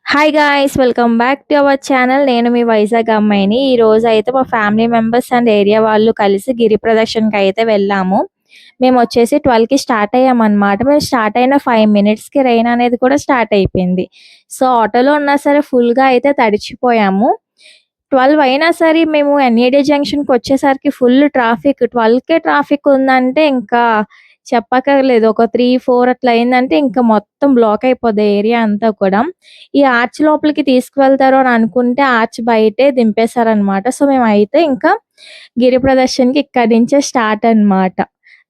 Hi guys welcome back to our channel. నేను మీ వైజాగ్ అమ్మాయిని. ఈ రోజు అయితే మా ఫ్యామిలీ మెంబర్స్ అండ్ ఏరియా వాళ్ళు కలిసి గిరి ప్రదర్శనకి అయితే వెళ్ళాము. మేము వచ్చేసి 12కి స్టార్ట్ అయ్యామన్నమాట. మేము స్టార్ట్ అయిన 5 మినిట్స్‌కి రెయిన్ అనేది కూడా స్టార్ట్ అయిపోయింది. సో ఆటోలో ఉన్నా సరే ఫుల్‌గా అయితే తడిచిపోయాము. 12 అయినా సరే మేము ఎన్ఏడి జంక్షన్‌కి వచ్చేసరికి ఫుల్ ట్రాఫిక్. 12కే ట్రాఫిక్ ఉందంటే ఇంకా చెప్పక్కర్లేదు. ఒక 3, 4 అట్లా అయిందంటే ఇంకా మొత్తం బ్లాక్ అయిపోద్ది ఏరియా అంతా కూడా. ఈ ఆర్చ్ లోపలికి తీసుకువెళ్తారు అని అనుకుంటే ఆర్చ్ బయటే దింపేశారనమాట. సో మేమైతే ఇంకా గిరి ప్రదర్శనకి ఇక్కడి నుంచే స్టార్ట్ అన్నమాట.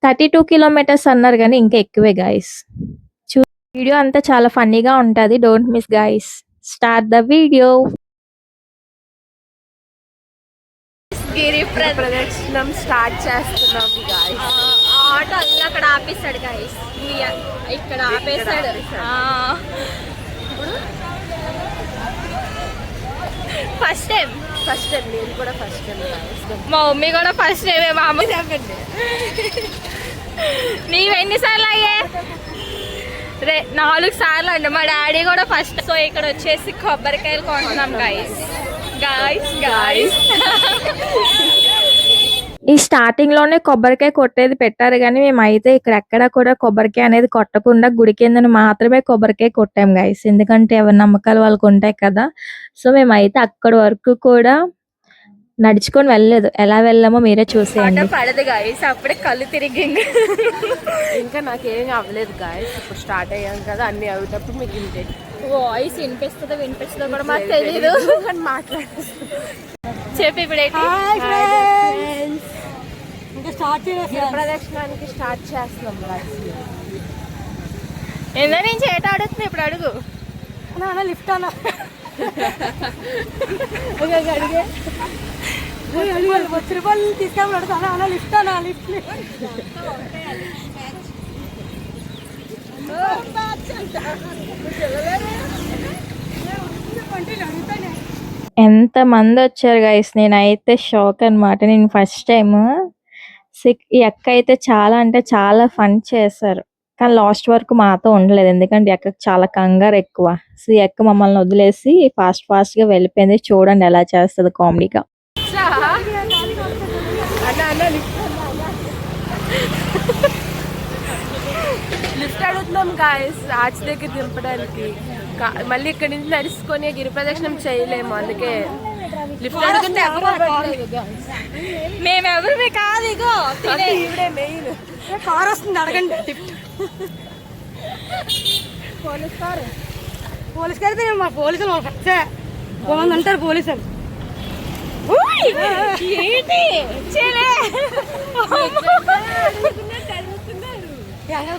32 కిలోమీటర్స్ అన్నారు గానీ ఇంకా ఎక్కువే గైస్. వీడియో అంతా చాలా ఫన్నీగా ఉంటది. Don't miss guys. Start the video. గిరి ప్రదక్షిణం స్టార్ట్ చేస్తున్నాం గాయ్స్. ఆటో అల్ల అక్కడ ఆపేస్తాడు గైస్. ఇక్కడ ఆపేస్తాడు. ఫస్ట్ టైం నేను కూడా ఫస్ట్ టైం మా మమ్మీ కూడా ఫస్ట్ టైమే. మా అమ్మ చెప్పండి నీవు ఎన్నిసార్లు అయ్యే? 4 సార్లు అండి. మా డాడీ కూడా ఫస్ట్. సో ఇక్కడ వచ్చేసి కొబ్బరికాయలు కొంటున్నాం గైస్. ఈ స్టార్టింగ్ లోనే కొబ్బరికాయ కొట్టేది పెట్టారు కానీ మేమైతే ఇక్కడ ఎక్కడ కూడా కొబ్బరికాయ అనేది కొట్టకుండా గుడి కిందని మాత్రమే కొబ్బరికాయ కొట్టాం గైస్. ఎందుకంటే ఎవరి నమ్మకాలు వాళ్ళకు ఉంటాయి కదా. సో మేమైతే అక్కడి వరకు కూడా నడుచుకొని వెళ్ళలేదు. ఎలా వెళ్ళామో మీరే చూసేయండి. పడదు గాయస్. అప్పుడే కళ్ళు తిరిగి ఇంకా నాకేం అవ్వలేదు గాయస్. ఇప్పుడు స్టార్ట్ అయ్యాం కదా, అన్ని అయ్యేటప్పుడు మీకు వాయిస్ వినిపిస్తుందో కూడా మాకు తెలియదు. చెప్పి ఇప్పుడు ప్రదక్షిణానికి స్టార్ట్ చేస్తున్నాం గాయస్. ఎంత నుంచి ఏట అడుగుతుంది ఇప్పుడు అడుగు. లిఫ్ట్ అన్నా అడిగే రూపాయలు తీసుకెళ్ళి అలా లిఫ్ట్ అన్నా లిఫ్ట్. ఎంత మంది వచ్చారు గైస్. నేనైతే షాక్ అన్నమాట. నేను ఫస్ట్ టైం ఈ అక్క అయితే చాలా అంటే చాలా ఫన్ చేశారు. కానీ లాస్ట్ వరకు మాతో ఉండలేదు. ఎందుకంటే ఈ అక్కకి చాలా కంగారు ఎక్కువ. సో ఈ అక్క మమ్మల్ని వదిలేసి ఫాస్ట్ గా వెళ్ళిపోయింది. చూడండి ఎలా చేస్తుంది కామెడీగా. లిఫ్ట్ అడుగుతున్నాం గాయస్ ఆర్చ్ దగ్గర దింపడానికి. మళ్ళీ ఇక్కడి నుంచి నడుచుకొని గిరి ప్రదక్షిణం చేయలేము. అందుకే లిఫ్ట్ అడుగుతుంటే మేమెవరు కాదు. ఇగో ఇవిడే మెయిన్ కార్ వస్తుంది అడగండి. లిఫ్ట్ పోలీస్ అయితే మా పోలీసులు బాగుంది అంటారు పోలీసులు.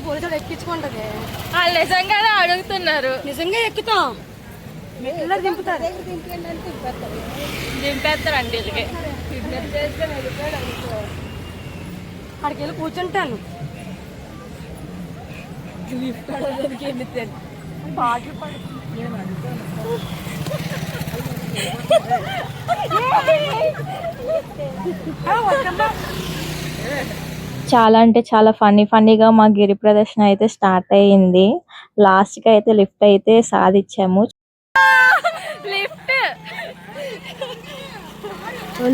పోలీసులు ఎక్కించుకుంటది. వాళ్ళు నిజంగానే అడుగుతున్నారు. నిజంగా ఎక్కుతాం. దింపుతారు దింపేస్తారండి. అక్కడికి వెళ్ళి కూర్చుంటాను. పాటలు చాలా అంటే చాలా ఫన్నీగా మా గిరి ప్రదర్శన అయితే స్టార్ట్ అయ్యింది. లాస్ట్ కి అయితే లిఫ్ట్ అయితే సాధించాము.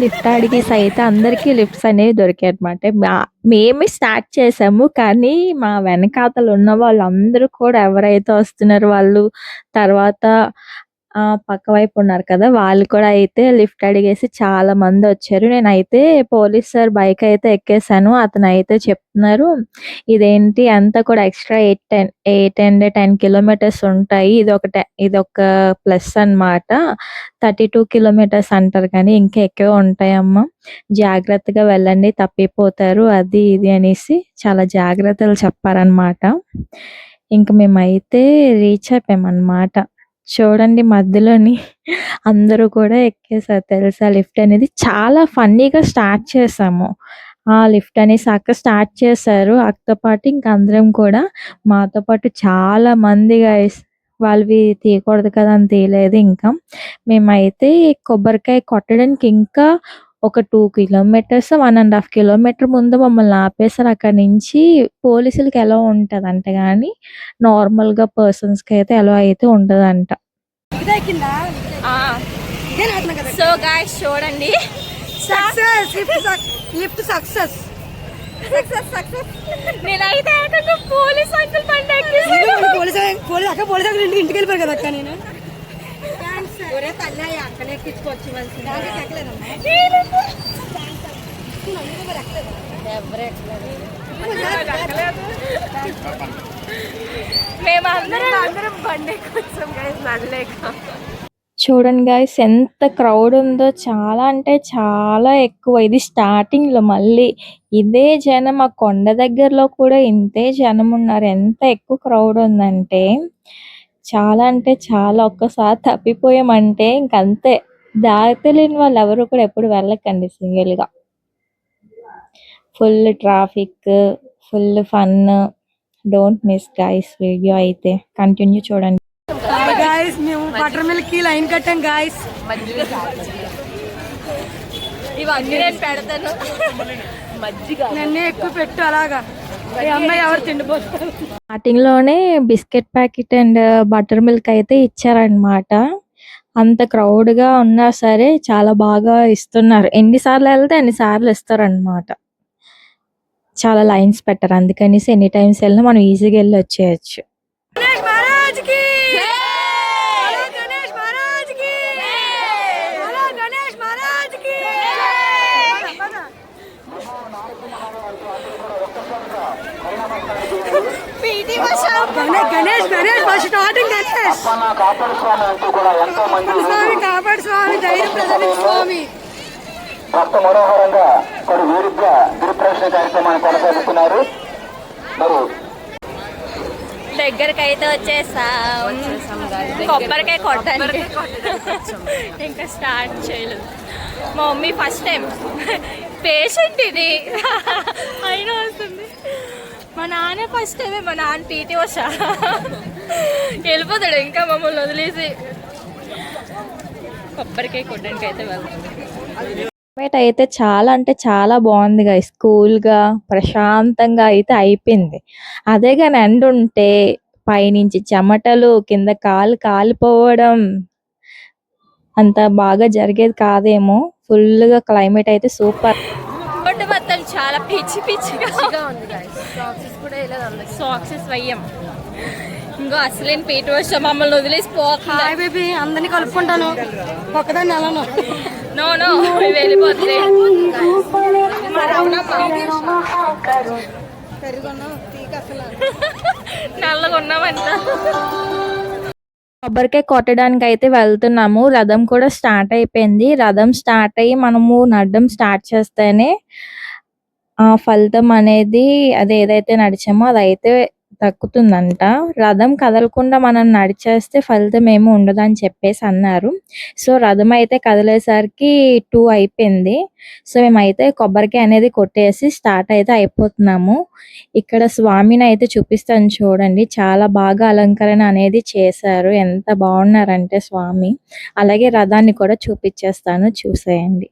లిఫ్ట్ అడిగి అయితే అందరికి లిఫ్ట్స్ అనేవి దొరికాయి అనమాట. మేమే స్టార్ట్ చేసాము కానీ మా వెనకాతలు ఉన్న వాళ్ళందరూ కూడా ఎవరైతే వస్తున్నారో వాళ్ళు తర్వాత పక్క వైపు ఉన్నారు కదా, వాళ్ళు కూడా అయితే లిఫ్ట్ అడిగేసి చాలా మంది వచ్చారు. నేనైతే పోలీస్ సార్ బైక్ అయితే ఎక్కేసాను. అతను అయితే చెప్తున్నారు ఇదేంటి అంతా కూడా ఎక్స్ట్రా 8 అండ్ 10 కిలోమీటర్స్ ఉంటాయి. ఇదొక ప్లస్ అన్నమాట. 32 కిలోమీటర్స్ అంటారు కానీ ఇంకా ఎక్కువ ఉంటాయమ్మా. జాగ్రత్తగా వెళ్ళండి తప్పిపోతారు అది ఇది అనేసి చాలా జాగ్రత్తలు చెప్పారనమాట. ఇంక మేమైతే రీచ్ అయిపోయామన్నమాట. చూడండి మధ్యలోని అందరూ కూడా ఎక్కేసారు తెలుసా. లిఫ్ట్ అనేది చాలా ఫన్నీగా స్టార్ట్ చేసాము. ఆ లిఫ్ట్ అనేసి అక్క స్టార్ట్ చేశారు. అక్కతో పాటు ఇంక అందరం కూడా మాతో పాటు చాలా మంది గైస్. వాళ్ళవి తీయకూడదు కదా అని తీయలేదు. ఇంకా మేమైతే కొబ్బరికాయ కొట్టడానికి ఇంకా ఒక 2 కిలోమీటర్స్ 1.5 కిలోమీటర్ ముందు మమ్మల్ని ఆపేసారు. అక్కడి నుంచి పోలీసులకి ఎలా ఉంటదంట కానీ నార్మల్ గా పర్సన్స్ కి అయితే ఎలా అయితే ఉండదంట. సో గాయ్స్ చూడండి, సక్సెస్ నేనైతే పోలీస్ అంకుల్ బండి పోలీస్ ఇంటికి వెళ్ళిపోయారు కదా అక్క. నేను తల్లి అక్కనే ఎక్కించుకోవచ్చు మేమందరం బండి కొంచెం నడలేక. చూడండి గాయ్స్ ఎంత క్రౌడ్ ఉందో, చాలా అంటే చాలా ఎక్కువ. ఇది స్టార్టింగ్ లో, మళ్ళీ ఇదే జనం ఆ కొండ దగ్గరలో కూడా ఇంతే జనం ఉన్నారు. ఎంత ఎక్కువ క్రౌడ్ ఉందంటే చాలా అంటే చాలా. ఒక్కసారి తప్పిపోయామంటే ఇంకంతే. దారి తెలియని వాళ్ళు ఎవరు కూడా ఎప్పుడు వెళ్ళకండి సింగిల్ గా. Full traffic, full fun. Don't miss guys video అయితే కంటిన్యూ చూడండి. గాయస్ మేము బటర్ మిల్క్ కి లైన్ కట్టాం గాయస్. ఇవన్నీ నేను పెడతాను, నన్నే ఎక్కువ పెట్టు అలాగా. అమ్మాయి ఎవరు తిండిపోతారు. స్టార్టింగ్ లోనే biscuit packet and butter milk అయితే ఇచ్చారనమాట. అంత క్రౌడ్ గా ఉన్నా సరే చాలా బాగా ఇస్తున్నారు. ఎన్నిసార్లు వెళ్తే అన్నిసార్లు ఇస్తారనమాట. చాలా లైన్స్ పెట్టారు, అందుకనేసి ఎనీ టైమ్స్ వెళ్ళినా మనం ఈజీగా వెళ్ళి వచ్చేయచ్చు. గణేష్ స్టార్టింగ్ గణేష్ స్వామి కాపాడు స్వామి, ధైర్యం ప్రసాదించు స్వామి. భక్త మనోహరంగా మరి వీరిగా గిరిప్రదక్షిణ కార్యక్రమాన్ని కొనసాగిస్తున్నారు. మరి దగ్గరికి అయితే వచ్చేసాం. కొబ్బరికాయ కొట్టడానికి ఇంకా స్టార్ట్ చేయలేదు. మా మమ్మీ ఫస్ట్ టైం పేషెంట్ ఇది అయినా వస్తుంది. మా నాన్న ఫస్ట్ టైమే. మా నాన్న పీటీ వచ్చా వెళ్ళిపోతాడు ఇంకా మమ్మల్ని వదిలేసి. కొబ్బరికాయ కొట్టడానికి అయితే వెళ్తాం. అయితే చాలా అంటే చాలా బాగుంది గా. స్కూల్ గా ప్రశాంతంగా అయితే అయిపోయింది. అదే కానీ ఎండ ఉంటే పైనుంచి చెమటలు, కింద కాలు కాలిపోవడం అంత బాగా జరిగేది కాదేమో. ఫుల్ గా క్లైమేట్ అయితే సూపర్. మొత్తం చాలా పిచ్చి పిచ్చిగా ఉంది guys. Socks కూడా వేయలేదు అందరికి. సాక్సెస్ వయ్యం. ఇంకో అసలేం పీట వచ్చా మమ్మల్ని వదిలేసి పోతుంది. హాయ్ బేబీ, అందరినీ కలుపుకుంటాను ఒక్కదాన్ని అలాను. నో నో వెళ్ళిపోతుంది. నల్లగా ఉన్నామంట. కొబ్బరికాయ కొట్టడానికి అయితే వెళ్తున్నాము. రథం కూడా స్టార్ట్ అయిపోయింది. రథం స్టార్ట్ అయ్యి మనము నడడం స్టార్ట్ చేస్తేనే ఆ ఫలితం అనేది, అది ఏదైతే నడిచామో అదైతే దక్కుతుందంట. రథం కదలకుండా మనం నడిచేస్తే ఫలితం ఏమి ఉండదని చెప్పేసి అన్నారు. సో రథం అయితే కదిలేసరికి 2 అయిపోయింది. సో మేమైతే కొబ్బరికాయ అనేది కొట్టేసి స్టార్ట్ అయితే అయిపోతున్నాము. ఇక్కడ స్వామిని అయితే చూపిస్తాను చూడండి. చాలా బాగా అలంకరణ అనేది చేశారు. ఎంత బాగున్నారంటే స్వామి. అలాగే రథాన్ని కూడా చూపించేస్తాను, చూసేయండి.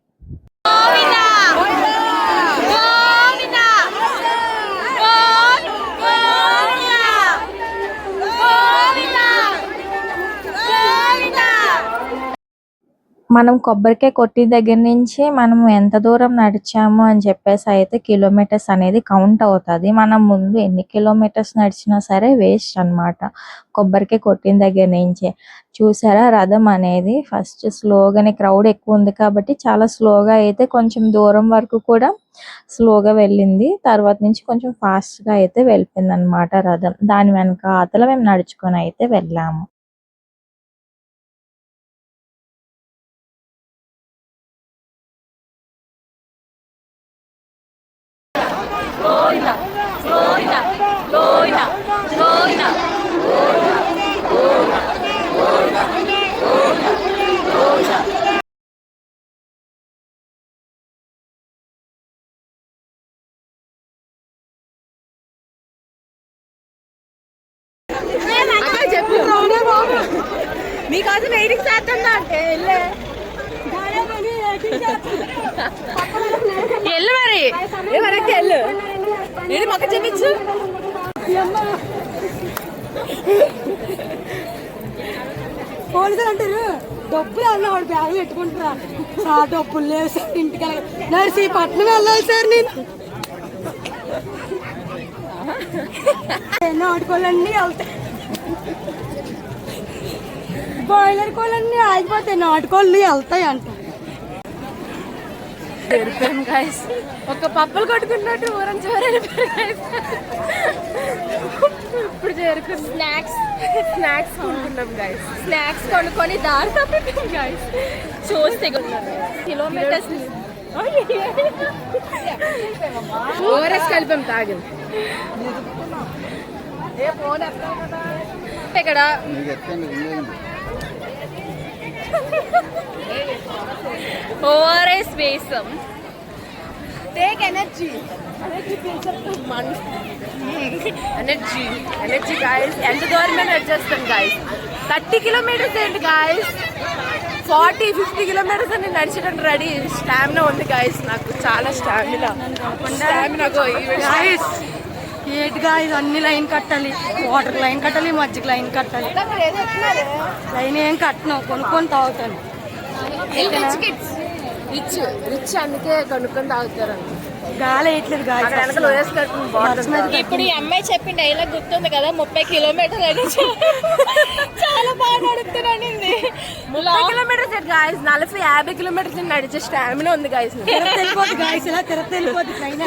మనం కొబ్బరికాయ కొట్టి దగ్గర నుంచి మనం ఎంత దూరం నడిచాము అని చెప్పేసి అయితే కిలోమీటర్స్ అనేది కౌంట్ అవుతుంది. మనం ముందు ఎన్ని కిలోమీటర్స్ నడిచినా సరే వేస్ట్ అన్నమాట. కొబ్బరికాయ కొట్టిన దగ్గర నుంచి చూసారా, రథం అనేది ఫస్ట్ స్లోగానే, క్రౌడ్ ఎక్కువ ఉంది కాబట్టి చాలా స్లోగా అయితే కొంచెం దూరం వరకు కూడా స్లోగా వెళ్ళింది. తర్వాత నుంచి కొంచెం ఫాస్ట్గా అయితే వెళ్ళిపోయింది అనమాట రథం. దాని వెనకాతల మేము నడుచుకొని అయితే వెళ్ళాము. మీకోసం వెయిటింగ్ చేస్తున్నా అంటే వెళ్ళు మరి వరకు వెళ్ళు. నేను మొక్క చూపించు. పోలీసులు అంటారు డబ్బులు అన్న వాడు బ్యాగ్ పెట్టుకుంటారా సార్ డబ్బులు లేవు సార్ ఇంటికి నడిచి పట్నం వెళ్ళాలి సార్ నేను నాటుకోళ్ళన్నీ వెళ్తాయి బాయిలర్ కోళ్ళన్నీ ఆగిపోతాయి నాటుకోళ్ళు వెళ్తాయి అంట గైస్ ఒక పప్పులు కొట్టుకున్నట్టు ఊరం చివరి ఇప్పుడు చేరుకుని స్నాక్స్ కొనుక్కున్నాం గైస్. స్నాక్స్ కొనుక్కొని దారి తప్పిపోయాం గైస్. చూస్తే కిలోమీటర్స్ ఓఆర్ఎస్ కలిపాం తాగింది. ఇక్కడ ఓఆర్ఎస్ వేసాం. Take energy guys. ఎంత దూరమే నడిచేస్తాం గాయస్. 30 కిలోమీటర్స్ ఏంటి గాయస్, 40-50 కిలోమీటర్స్ అని నడిచడానికి రెడీ. స్టామినా ఉంది గాయస్, నాకు చాలా స్టామినా. గాయస్ ఏంటి గాయస్ అన్ని లైన్ కట్టాలి, వాటర్ లైన్ కట్టాలి, మజ్జిగ లైన్ కట్టాలి. లైన్ ఏం కట్టను, కొనుక్కొని తాగుతాను. రిచ్ అందుకే కొనుక్కొని తాగుతారు. గాలి వేయట్లేదు గాయస్. ఇప్పుడు ఈ అమ్మాయి చెప్పిన డైలాగ్ గుర్తుంది కదా, 30 కిలోమీటర్లు అని. చాలా బాగా నడుపుతున్నాను. 30 కిలోమీటర్స్ గాయస్, 40-50 కిలోమీటర్స్ నడిచే స్టామినా ఉంది గాయస్. వెళ్ళిపోద్ది గాయస్, ఇలా తిరగతి వెళ్ళిపోద్ది ట్రైన్.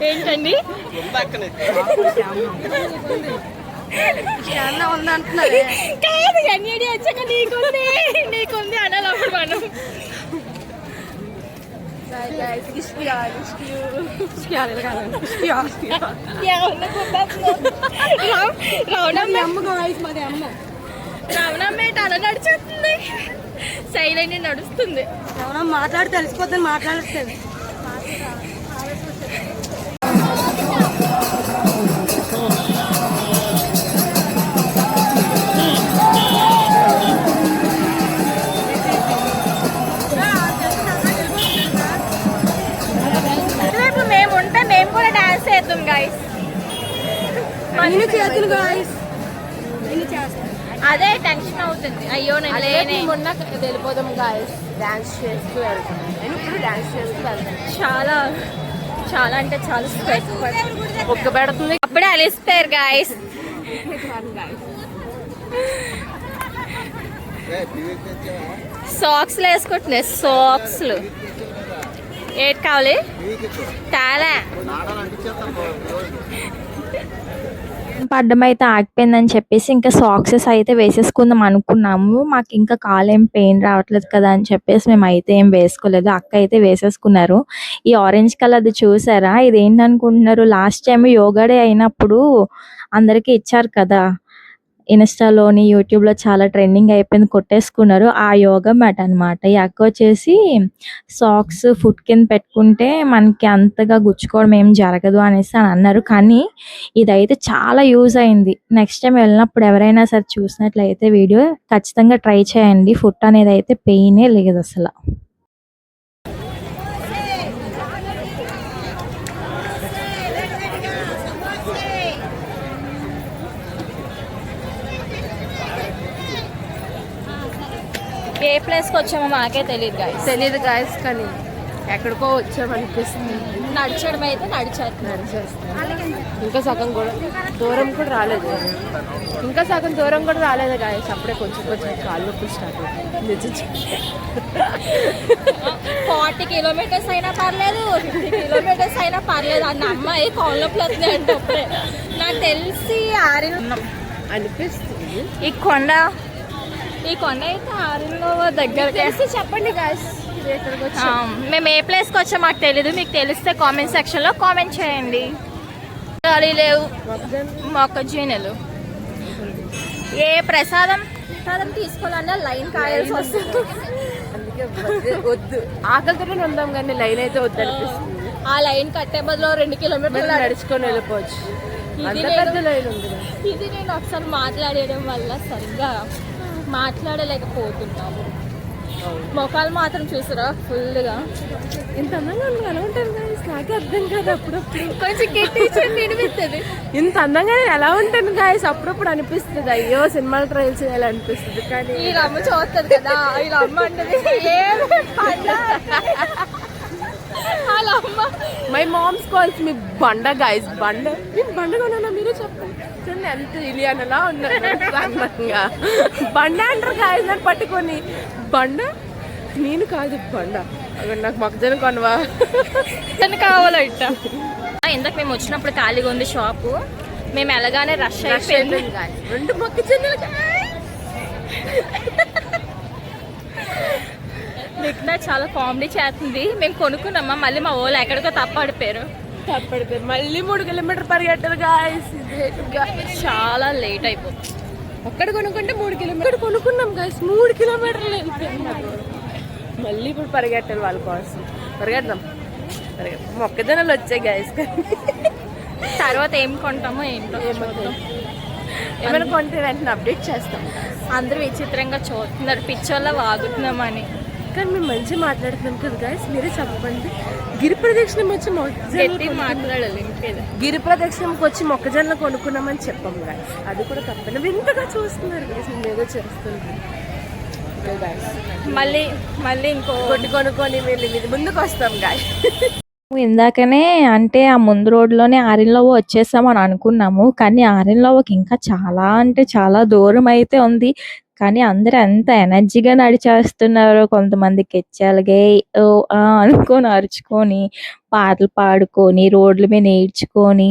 ఏంటండి స్టామినా ఉంది అంటున్నారు. కాదు ఎన్ఈడి వచ్చాక నీకుంది అనాలి అప్పుడు మనం. రవణమ్మేట అలా నడిచేస్తుంది, సైలెంట్ నడుస్తుంది. రవణమ్మ మాట్లాడి తెలిసిపోతుంది, మాట్లాడుతుంది. మేము ఉంటే మేము కూడా డాన్స్ చేద్దాం గైస్. చేతులు గాయస్ చేస్తాను. అదే టెన్షన్ అవుతుంది. అయ్యో నేను లేనే. మొన్న వెళ్ళిపోదాం గాయస్, డాన్స్ చేస్తూ వెళ్తాను. నేను ఇప్పుడు డాన్స్ చేస్తూ వెళ్తాను. చాలా చాలా అంటే చాలా స్ట్రెస్ ఒక్క పెడుతుంది. అప్పుడే అలిసిపోయారు గాయస్. సాక్స్లు వేసుకుంటున్నాయి, సాక్స్లు. ఏటి కావాలి చాలా పడ్డం అయితే ఆగిపోయిందని చెప్పేసి ఇంకా సాక్సెస్ అయితే వేసేసుకుందాం అనుకున్నాము. మాకు ఇంకా కాలు ఏం పెయిన్ రావట్లేదు కదా అని చెప్పేసి మేము అయితే ఏం వేసుకోలేదు. అక్క అయితే వేసేసుకున్నారు. ఈ ఆరెంజ్ కలర్ది చూసారా, ఇది ఏంటనుకుంటున్నారు, లాస్ట్ టైం యోగా డే అయినప్పుడు అందరికీ ఇచ్చారు కదా, ఇన్స్టాలోని యూట్యూబ్లో చాలా ట్రెండింగ్ అయిపోయింది, కొట్టేసుకున్నారు. ఆ యోగా మ్యాట్ అనమాట. ఈ అక్క వచ్చేసి సాక్స్ ఫుట్ కింద పెట్టుకుంటే మనకి అంతగా గుచ్చుకోవడం ఏం జరగదు అనేసి అని అన్నారు. కానీ ఇదైతే చాలా యూజ్ అయింది. నెక్స్ట్ టైం వెళ్ళినప్పుడు ఎవరైనా సరే చూసినట్లయితే వీడియో ఖచ్చితంగా ట్రై చేయండి. ఫుట్ అనేది అయితే పెయినే లేదు అసలు. ఏ ప్లేస్కి వచ్చామో మాకే తెలియదు గాయస్, కానీ ఎక్కడికో వచ్చామనిపిస్తుంది. నడిచడం అయితే నడిచేస్తాం. ఇంకా సగం కూడా రాలేదు. గాయస్. అప్పుడే కొంచెం కాళ్ళు నొప్పి స్టార్ట్ అవుతుంది. 40 కిలోమీటర్స్ అయినా పర్లేదు, 50 కిలోమీటర్స్ అయినా పర్లేదు అన్న అమ్మాయి కాళ్ళు నొప్పులు వస్తుంది అంటే అప్పుడే నాకు తెలిసి అనిపిస్తుంది. ఈ కొండ అయితే ఆరిలో దగ్గర. చెప్పండి గాయస్, మేము ఏ ప్లేస్కి వచ్చా మాకు తెలీదు. మీకు తెలిస్తే కామెంట్ సెక్షన్లో కామెంట్ చేయండి. ఖాళీ లేవు మొక్కజొన్నలు. ఏ ప్రసాదం తీసుకోవాలన్నా లైన్ కాయాల్సి వస్తుంది. అందుకే వద్దు, ఆకలితోనే ఉందాం కానీ లైన్ అయితే వద్దు అనిపిస్తుంది. ఆ లైన్ కట్టే బదులు 2 కిలోమీటర్లు నడుచుకొని వెళ్ళిపోవచ్చు. ఇది నేను ఒకసారి మాట్లాడడం వల్ల సరిగ్గా మాట్లాడలేకపోతున్నాము. మొఖాలు మాత్రం చూసారా ఫుల్గా ఇంత అందంగా ఎలా ఉంటాను గైస్ నాకే అర్థం కాదు అప్పుడప్పుడు కొంచెం గట్టి వినిపిస్తుంది. ఇంత అందంగా నేను ఎలా ఉంటాను గైస్ అప్పుడప్పుడు అనిపిస్తుంది అయ్యో సినిమాలు ట్రైల్ చేయాలి అనిపిస్తుంది కానీ వీళ్ళ అమ్మ చూస్తుంది కదా, వీళ్ళ అమ్మ అంటది వాళ్ళ అమ్మ మై మామ్స్ కాల్స్ మీ బండ గైస్ బండ నేను బండ కొన్నా మీరే చెప్పండి చూడండి ఎంత ఇలియనలా ఉన్నాను బండ అంటారు గైస్ నన్ను పట్టుకొని బండ నేను కాదు బండ అక్కడ నాకు మొక్కజొన్న కొనవా కావాలో ఇట్ట. ఇందాక మేము వచ్చినప్పుడు ఖాళీగా ఉంది షాపు, మేము ఎలాగానే రష్ అయిపోయింది. 2 మొక్కజొన్నలు నిఖిత చాలా కామెడీ చేస్తుంది. మేము కొనుక్కున్నామా, మళ్ళీ మా వాళ్ళు ఎక్కడికో తప్పడిపోయారు. మళ్ళీ 3 కిలోమీటర్ పరిగెట్టారు గాయస్ చాలా లేట్ అయిపోతుంది. ఒక్కడ కొనుక్కుంటే 3 కిలోమీటర్ కొనుక్కున్నాం గాయస్ 3 కిలోమీటర్లు వెళ్ళిపోయింది. మళ్ళీ ఇప్పుడు పరిగెట్టాలి వాళ్ళ కోసం. పరిగెడదాం మొక్కజొన్నలు వచ్చాయి గాయస్ తర్వాత ఏం కొంటామో ఏంటో ఏమైనా కొంటే వెంటనే అప్డేట్ చేస్తాం. అందరూ విచిత్రంగా చూస్తున్నారు పిచ్చోళ్ళ వాగుతున్నామని. కానీ మేము మంచిగా మాట్లాడుతున్నాం కదా గాయస్ మీరే చెప్పండి. గిరి ప్రదక్షిణం వచ్చి మాట్లాడాలి గిరి ప్రదక్షిణంకి వచ్చి మొక్కజొన్నలు కొనుక్కున్నామని చెప్పాం గాయస్. అది కూడా తప్పని వింతగా చూస్తున్నారు గాయస్ మేము ఏదో చేస్తున్నాం. మళ్ళీ ఇంకో కొనుక్కొని వెళ్ళి ముందుకు వస్తాం గాయస్. ఇందాకనే అంటే ఆ ముందు రోడ్లోనే ఆరిన్లోవ వచ్చేసామని అనుకున్నాము, కానీ ఆరిన్లోవకి ఇంకా చాలా అంటే చాలా దూరం అయితే ఉంది. కానీ అందరూ ఎంత ఎనర్జీగా నడిచేస్తున్నారు. కొంతమంది కెచ్చాలుగా అనుకొని అరుచుకొని పాటలు పాడుకొని రోడ్ల మీద నేర్చుకొని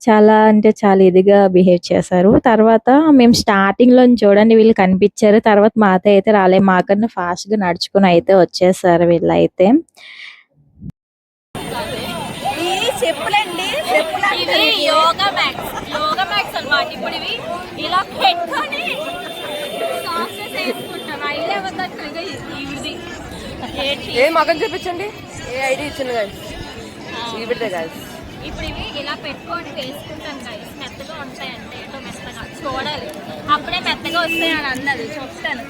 చాలా అంటే చాలా ఇదిగా బిహేవ్ చేశారు. తర్వాత మేము స్టార్టింగ్లో చూడండి వీళ్ళు కనిపించారు. తర్వాత మాతో అయితే రాలే, మాకన్నా ఫాస్ట్గా నడుచుకొని అయితే వచ్చేసారు వీళ్ళైతే. చెప్పులండి యోగా మ్యాక్స్ అన్నమాట. ఇప్పుడు ఇవి ఇలా పెట్టుకొని ఏ మగం చూపించండి ఏ ఐడి ఇచ్చింది గాయస్ చూపెట్టే గాయస్. ఇప్పుడు ఇవి ఇలా పెట్టుకొని వేసుకుంటాను గాయస్. మెత్తగా ఉంటాయంటే ఏటో మెత్తగా చూడాలి, అప్పుడే మెత్తగా వస్తాయి అని అన్నది చూస్తాను.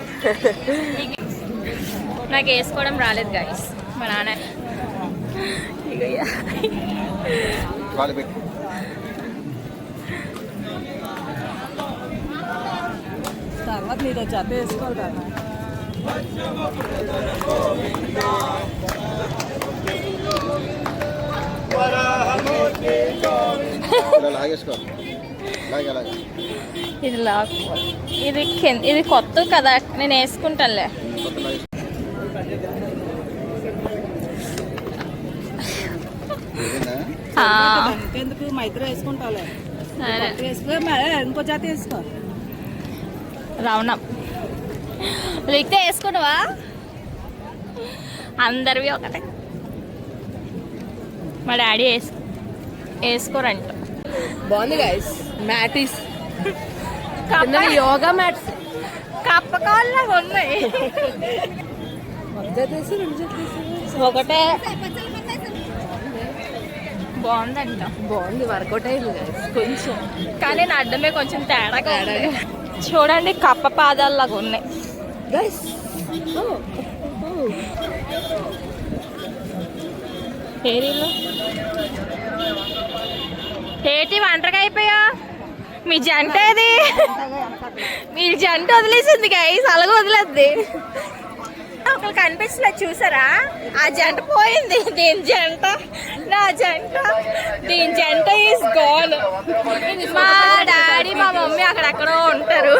నాకు వేసుకోవడం రాలేదు గాయస్. మా నాన్న తర్వాత నీతో జత వేసుకోవాలి కదా. ఇది కొత్త కదా, నేను వేసుకుంటానులే. ఎందుకు మా ఇద్దరు వేసుకుంటాలే. ఇంకో జాత వేసుకో. రావణ లిఖితే వేసుకున్నావా? అందరివి ఒకటే. మా డాడీ వేసుకోరంట. బాగుంది గైస్ మ్యాటీస్ యోగా మ్యాట్స్ కప్పకాళ్ళగా ఉన్నాయి. ఒకటే బాగుందంట. బాగుంది వర్కౌట్ అయింది గైస్ కొంచెం, కానీ నా అడ్డమే కొంచెం తేడాగా చూడండి. కప్ప పాదాల్లాగా ఉన్నాయి గైస్. ఏటి ఒంటరిగా అయిపోయా? మీ జంట ఏది? మీ జంట వదిలేసింది గైస్, అలాగే వదిలేద్ది. ఒకరు కనిపించలేదు చూసారా? ఆ జంట పోయింది. దీని జంట నా జంట, దీని జంట ఈస్ గోన్. మా డాడీ మా మమ్మీ అక్కడెక్కడో ఉంటారు,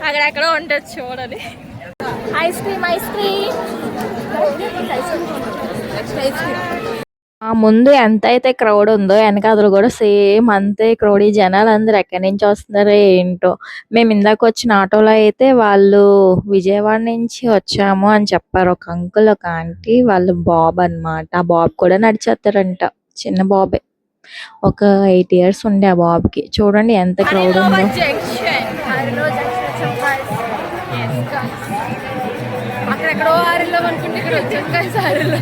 అక్కడెక్కడో ఉంటారు. చూడాలి. ఐస్ క్రీమ్ ముందు ఎంత అయితే క్రౌడ్ ఉందో వెనకాతలు కూడా సేమ్ అంతే క్రౌడ్. ఈ జనాలు అందరు ఎక్కడి నుంచి వస్తున్నారో ఏంటో. మేము ఇందాక వచ్చిన ఆటోలో అయితే వాళ్ళు విజయవాడ నుంచి వచ్చాము అని చెప్పారు. ఒక అంకుల్ ఒక ఆంటీ వాళ్ళు బాబు అన్నమాట. ఆ బాబు కూడా నడిచేస్తారంట, చిన్న బాబే. ఒక 8 years ఉండే ఆ బాబుకి. చూడండి ఎంత క్రౌడ్ ఉందో. అక్కడెక్కడో ఆరిలో అనుకుంటే ఇక్కడ వచ్చాం గైస్. ఆరిలో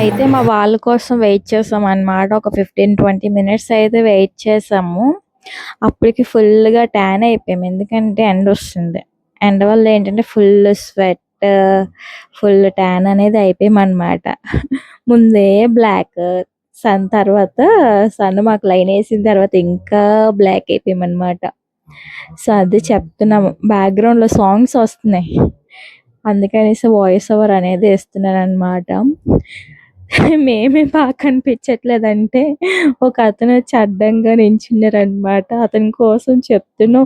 అయితే మా వాళ్ళ కోసం వెయిట్ చేసాం అన్నమాట. ఒక 15-20 మినిట్స్ అయితే వెయిట్ చేసాము. అప్పటికి ఫుల్గా ట్యాన్ అయిపోయాము, ఎందుకంటే ఎండ వస్తుంది. ఎండ వల్ల ఏంటంటే ఫుల్ స్వెట్, ఫుల్ ట్యాన్ అనేది అయిపోయామన్నమాట. ముందే బ్లాక్, తర్వాత సన్ మాకు లైన్ వేసిన తర్వాత ఇంకా బ్లాక్ అయిపోయామన్నమాట. సో అది చెప్తున్నాము, బ్యాక్గ్రౌండ్లో సాంగ్స్ వస్తున్నాయి, అందుకనేసి వాయిస్ ఓవర్ అనేది వేస్తున్నాను అనమాట. మేమే బాగా కనిపించట్లేదంటే ఒక అతను వచ్చి అడ్డంగా నించున్నారు అనమాట. అతని కోసం చెప్తున్నాం,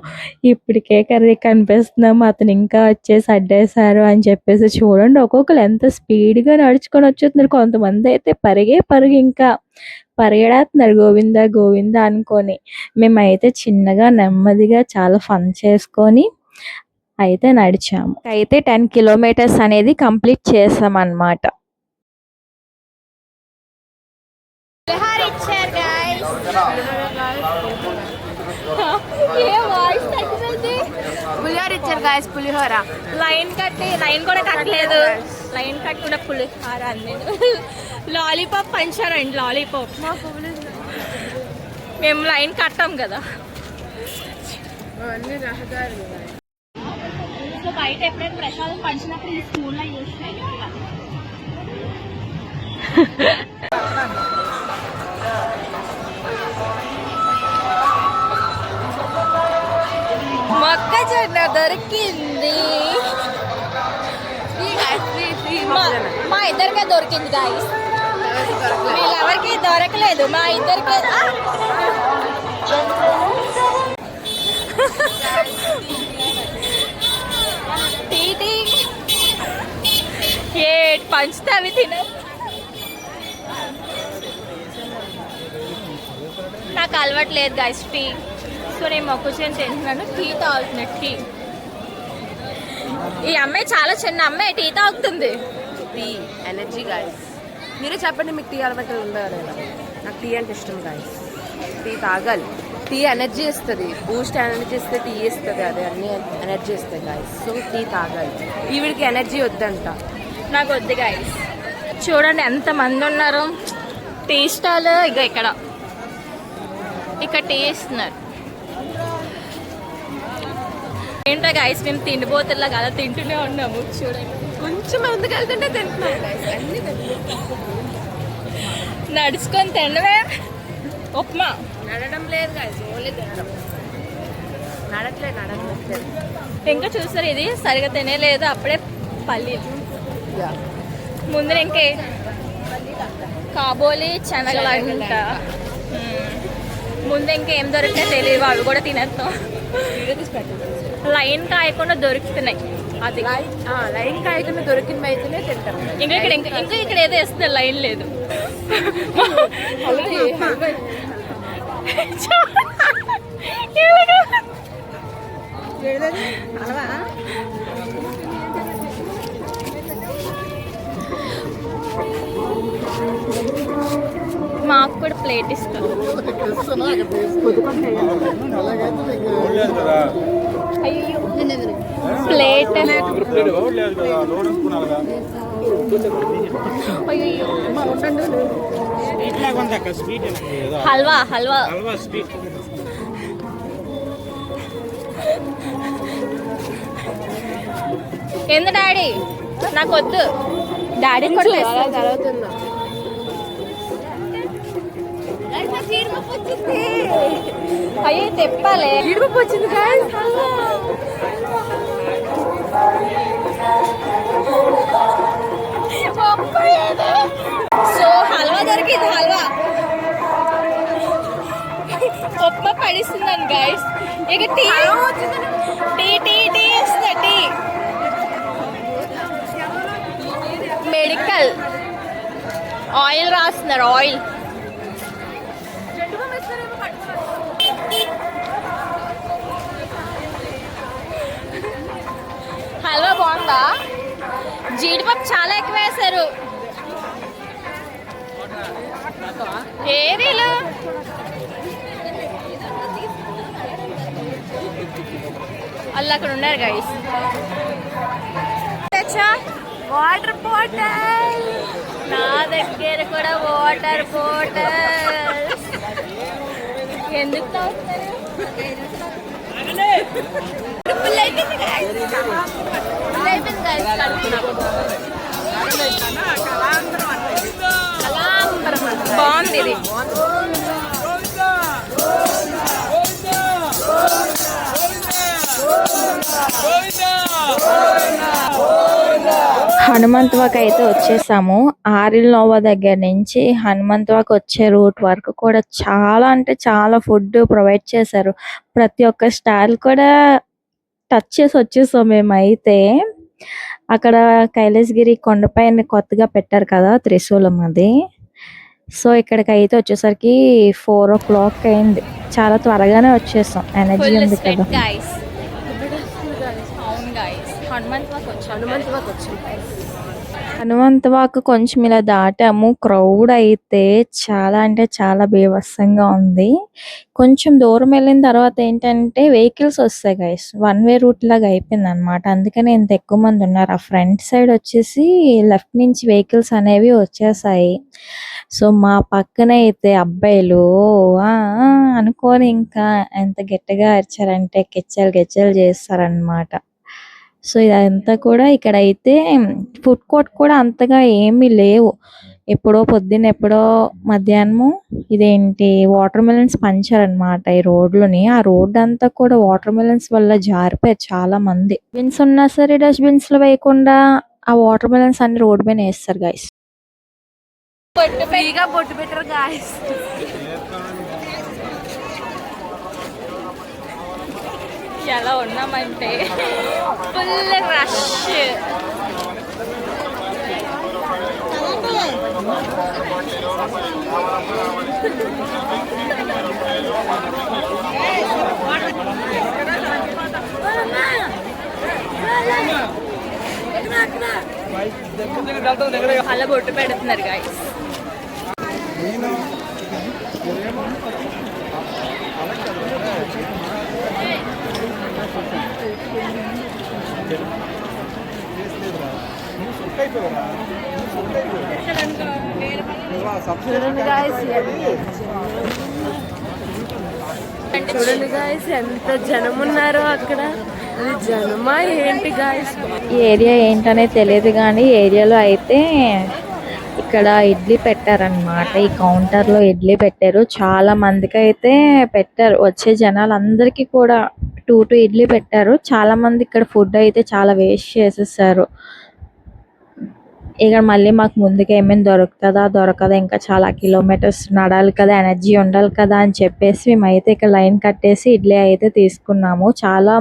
ఇప్పటికే కర్రీ కనిపిస్తున్నాము, అతను ఇంకా వచ్చేసి అడ్డేశారు అని చెప్పేసి. చూడండి ఒక్కొక్కరు ఎంత స్పీడ్గా నడుచుకొని వచ్చేస్తున్నారు. కొంతమంది అయితే పరుగు ఇంకా పరిగెడేస్తున్నారు గోవిందా గోవిందా అనుకొని. మేమైతే చిన్నగా నెమ్మదిగా చాలా ఫన్ చేసుకొని అయితే నడిచాము. అయితే 10 కిలోమీటర్స్ అనేది కంప్లీట్ చేసాం అన్నమాట. పులిహోర ఇచ్చారు గాయస్, పులిహోర. లైన్ కూడా కట్టలేదు, లైన్ కట్టకుండా పులిహోర అన్నీ. లాలీపాప్ పంచారండి, లాలీపాప్. మేము లైన్ కట్టాం కదా. అన్ని రహదారులు. సో బయట ఎప్పుడైనా ప్రసాదం పంచినప్పుడు ఈ స్కూల్లో చూసినాయి. మొక్కజొన్న దొరికింది, మా ఇద్దరికే దొరికింది గాయస్, వీళ్ళెవరికి దొరకలేదు, మా ఇద్దరికే. ఏ పంచితే అవి తిన, నాకు అలవాట్లేదు గాయస్ టీ. సో నేను మొక్కజొన్న తింటున్నాను, టీ తాగుతున్నాను. టీ, ఈ అమ్మాయి చాలా చిన్న అమ్మాయి టీ తాగుతుంది. Tea energy guys. మీరే చెప్పండి, మీకు టీ అలవాటు ఉందా లేదా? నాకు టీ అంటే ఇష్టం గాయస్, టీ తాగాలి. టీ ఎనర్జీ ఇస్తుంది, బూస్ట్ ఎనర్జీ ఇస్తే టీ ఇస్తుంది, అదే అన్ని ఎనర్జీ ఇస్తాయి గాయస్. సో టీ తాగాలి. ఈవిడికి ఎనర్జీ వద్దంట, నాకు వద్దు గాయస్. చూడండి ఎంతమంది ఉన్నారు. టీ స్టాల్ ఇక ఇక్కడ టీ ఇస్తున్నారు. ఏంటో గాయస్, మేము తిండిపోతుల్లా కదా తింటూనే ఉన్నాము. చూడండి కొంచెం ముందుకు వెళ్తుంటే తింటున్నాను గాయస్, అన్ని నడుచుకొని తినవే. ఉప్మా నడడం లేదు గాయస్, ఓన్లీ తినడం. నడట్లేదు. ఇంకా చూస్తారు, ఇది సరిగా తినలేదు. అప్పుడే పల్లీలు, ముందు ఇంకే కాబోలి శనగలు అంట. ముందు ఇంకేం దొరికితే తెలియదు, అవి కూడా తినేస్తాం. లైన్ కాయకుండా దొరుకుతున్నాయి, అది లైన్ కాయకుండా దొరికినవి అయితేనే తింటాం. ఇంకా ఇక్కడ ఏదో వేస్తుంది, లైన్ లేదు. మాకు కూడా ప్లేట్ ఇస్తారు. అయ్యో ప్లేట్, హల్వా ఎందు డాడీ, నాకు వద్దు. డాడీ కూడా జరుగుతుందా? అయ్యో తెప్పాలి, జీడిపప్పు వచ్చింది గాయస్. సో హల్వా దొరికింది, హల్వా. ఉప్మా పడిస్తుందని గాయస్. ఇక టీ ఇస్తుంది. టీ మెడికల్ ఆయిల్ రాస్తున్నారు, ఆయిల్. హల్వా బాగుందా? జీడిపప్పు చాలా ఎక్కువ వేశారు. ఏరీలు వాళ్ళు అక్కడ ఉన్నారు గైస్. వాటర్ బాటిల్ నా దగ్గర కూడా వాటర్ బాటిల్స్. ఎందుకు తాగుతున్నారు? బాగుంది ఇది. హనుమంతవాక్ అయితే వచ్చేసాము. ఆరిల్ నోవా దగ్గర నుంచి హనుమంతవాక్ వచ్చే రూట్ వరకు కూడా చాలా అంటే చాలా ఫుడ్ ప్రొవైడ్ చేశారు. ప్రతి ఒక్క స్టాల్ కూడా టచ్ చేసి వచ్చేసాం మేమైతే. అక్కడ కైలాసగిరి కొండపైన కొత్తగా పెట్టారు కదా త్రిశూలం అది. సో ఇక్కడికి అయితే వచ్చేసరికి 4 o'clock అయింది. చాలా త్వరగానే వచ్చేసాం, ఎనర్జీ ఉంది కదా. హనుమంతవాక్ కొంచెం ఇలా దాటాము. క్రౌడ్ అయితే చాలా అంటే చాలా బీభత్సంగా ఉంది. కొంచెం దూరం వెళ్ళిన తర్వాత ఏంటంటే వెహికల్స్ వస్తాయి గైస్. 1 way రూట్ లాగా అయిపోయింది అనమాట. అందుకని ఇంత ఎక్కువ మంది ఉన్నారు. ఆ ఫ్రంట్ సైడ్ వచ్చేసి లెఫ్ట్ నుంచి వెహికల్స్ అనేవి వచ్చేసాయి. సో మా పక్కన అయితే అబ్బాయిలు ఆ ఆ అనుకోని ఇంకా ఎంత గట్టిగా అరిచారంటే కెచ్చలు కెచ్చలు చేస్తారనమాట. సో ఇదంతా కూడా ఇక్కడైతే ఫుడ్ కోర్ట్ కూడా అంతగా ఏమీ లేవు. ఎప్పుడో పొద్దున్న ఎప్పుడో మధ్యాహ్నము ఇదేంటి వాటర్ మిలన్స్ పంచారనమాట ఈ రోడ్లోని. ఆ రోడ్ అంతా కూడా వాటర్ మిలన్స్ వల్ల జారిపోయారు చాలా మంది. బిన్స్ ఉన్నా సరే డస్ట్బిన్స్ లో వేయకుండా ఆ వాటర్ మిలన్స్ అన్ని రోడ్ మీద వేస్తారు గైస్. ఫ్రీగా బొట్టు పెట్టరు గాయస్. ఎలా ఉన్నామంటే ఫుల్ రష్. అలా బొట్టు పెడుతున్నారు గాయస్. చూడండి గాయస్ ఎంత జనం ఉన్నారో అక్కడ. అది జనమా ఏంటి గాయస్? ఈ ఏరియా ఏంటనే తెలియదు కానీ ఏరియాలో అయితే ఇక్కడ ఇడ్లీ పెట్టారనమాట. ఈ కౌంటర్ లో ఇడ్లీ పెట్టారు. చాలా మందికి అయితే పెట్టారు. వచ్చే జనాలందరికీ కూడా 2 ఇడ్లీ పెట్టారు. చాలా మంది ఇక్కడ ఫుడ్ అయితే చాలా వేస్ట్ చేసేసారు. ఇక మళ్ళీ మాకు ముందుకు ఏమేమి దొరుకుతుందా దొరకదా, ఇంకా చాలా కిలోమీటర్స్ నడాలి కదా, ఎనర్జీ ఉండాలి కదా అని చెప్పేసి మేమైతే ఇక్కడ లైన్ కట్టేసి ఇడ్లీ అయితే తీసుకున్నాము. చాలా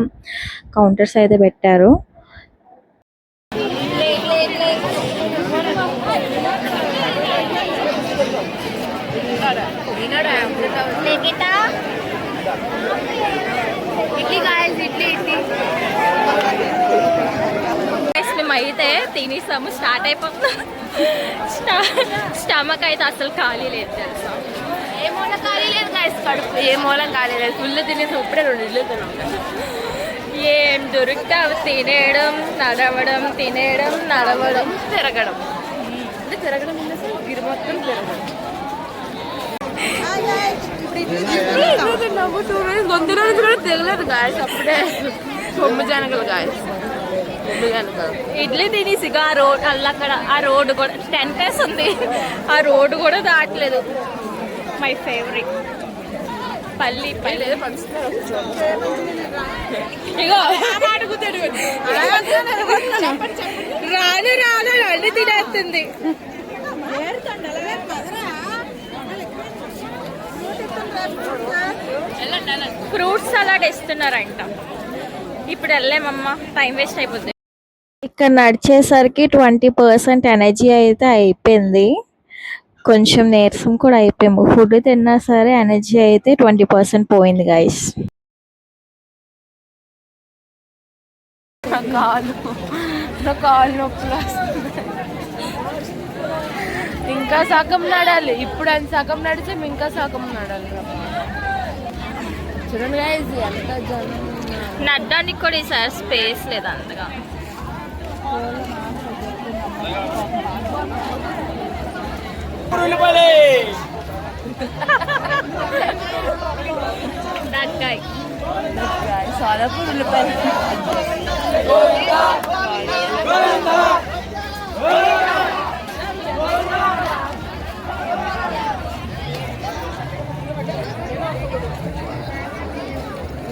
కౌంటర్స్ అయితే పెట్టారు. అయితే తినేసాము. స్టార్ట్ అయిపోతుంది. స్టమక్ అయితే అసలు ఖాళీ లేదు తెలుసా. ఏ మూల ఖాళీ లేదు గాయస్. కడుపు ఏ మూల ఖాళీ లేదు. ఫుల్ తినేసి ఇప్పుడే 2 ఇడ్లు తిన్నాం. ఏం దొరికితే అవి తినేయడం, నడవడం, తినేయడం, నడవడం, తిరగడం. అంటే తిరగడం గిరి మొత్తం తిరగడం. గొంతు రోజు కూడా తిరగలేదు గాయస్. అప్పుడే కొమ్ము జనగలు గాయస్. ఇడ్లీ తినేసిగా ఆ రోడ్ అక్కడ ఆ రోడ్డు కూడా 10 days ఉంది. ఆ రోడ్డు కూడా దాటలేదు. మై ఫేవరెట్ పల్లి పల్లి ఇగో రాను రాను అన్ని తినేస్తుంది. ఫ్రూట్స్ సలాడ్ ఇస్తున్నారంట. ఇప్పుడు వెళ్ళామమ్మా, టైం వేస్ట్ అయిపోద్ది. ఇక్కడ నడిచేసరికి 20% ఎనర్జీ అయితే అయిపోయింది. కొంచెం నీరసం కూడా అయిపోయాము. ఫుడ్ తిన్నా సరే ఎనర్జీ అయితే 20% పోయింది గైస్. నా కాలు నొప్పులు వస్తుంది. ఇంకా సగం నడాలి. ఇప్పుడు అని సగం నడితే ఇంకా సగం నడాలి. చూడండి గైస్ ఎంత జనం. నడ్డానికి కూడా ఈసారి స్పేస్ లేదు అంతగా. That guy. సోలాపూర్ ఉల్లిపాయలు.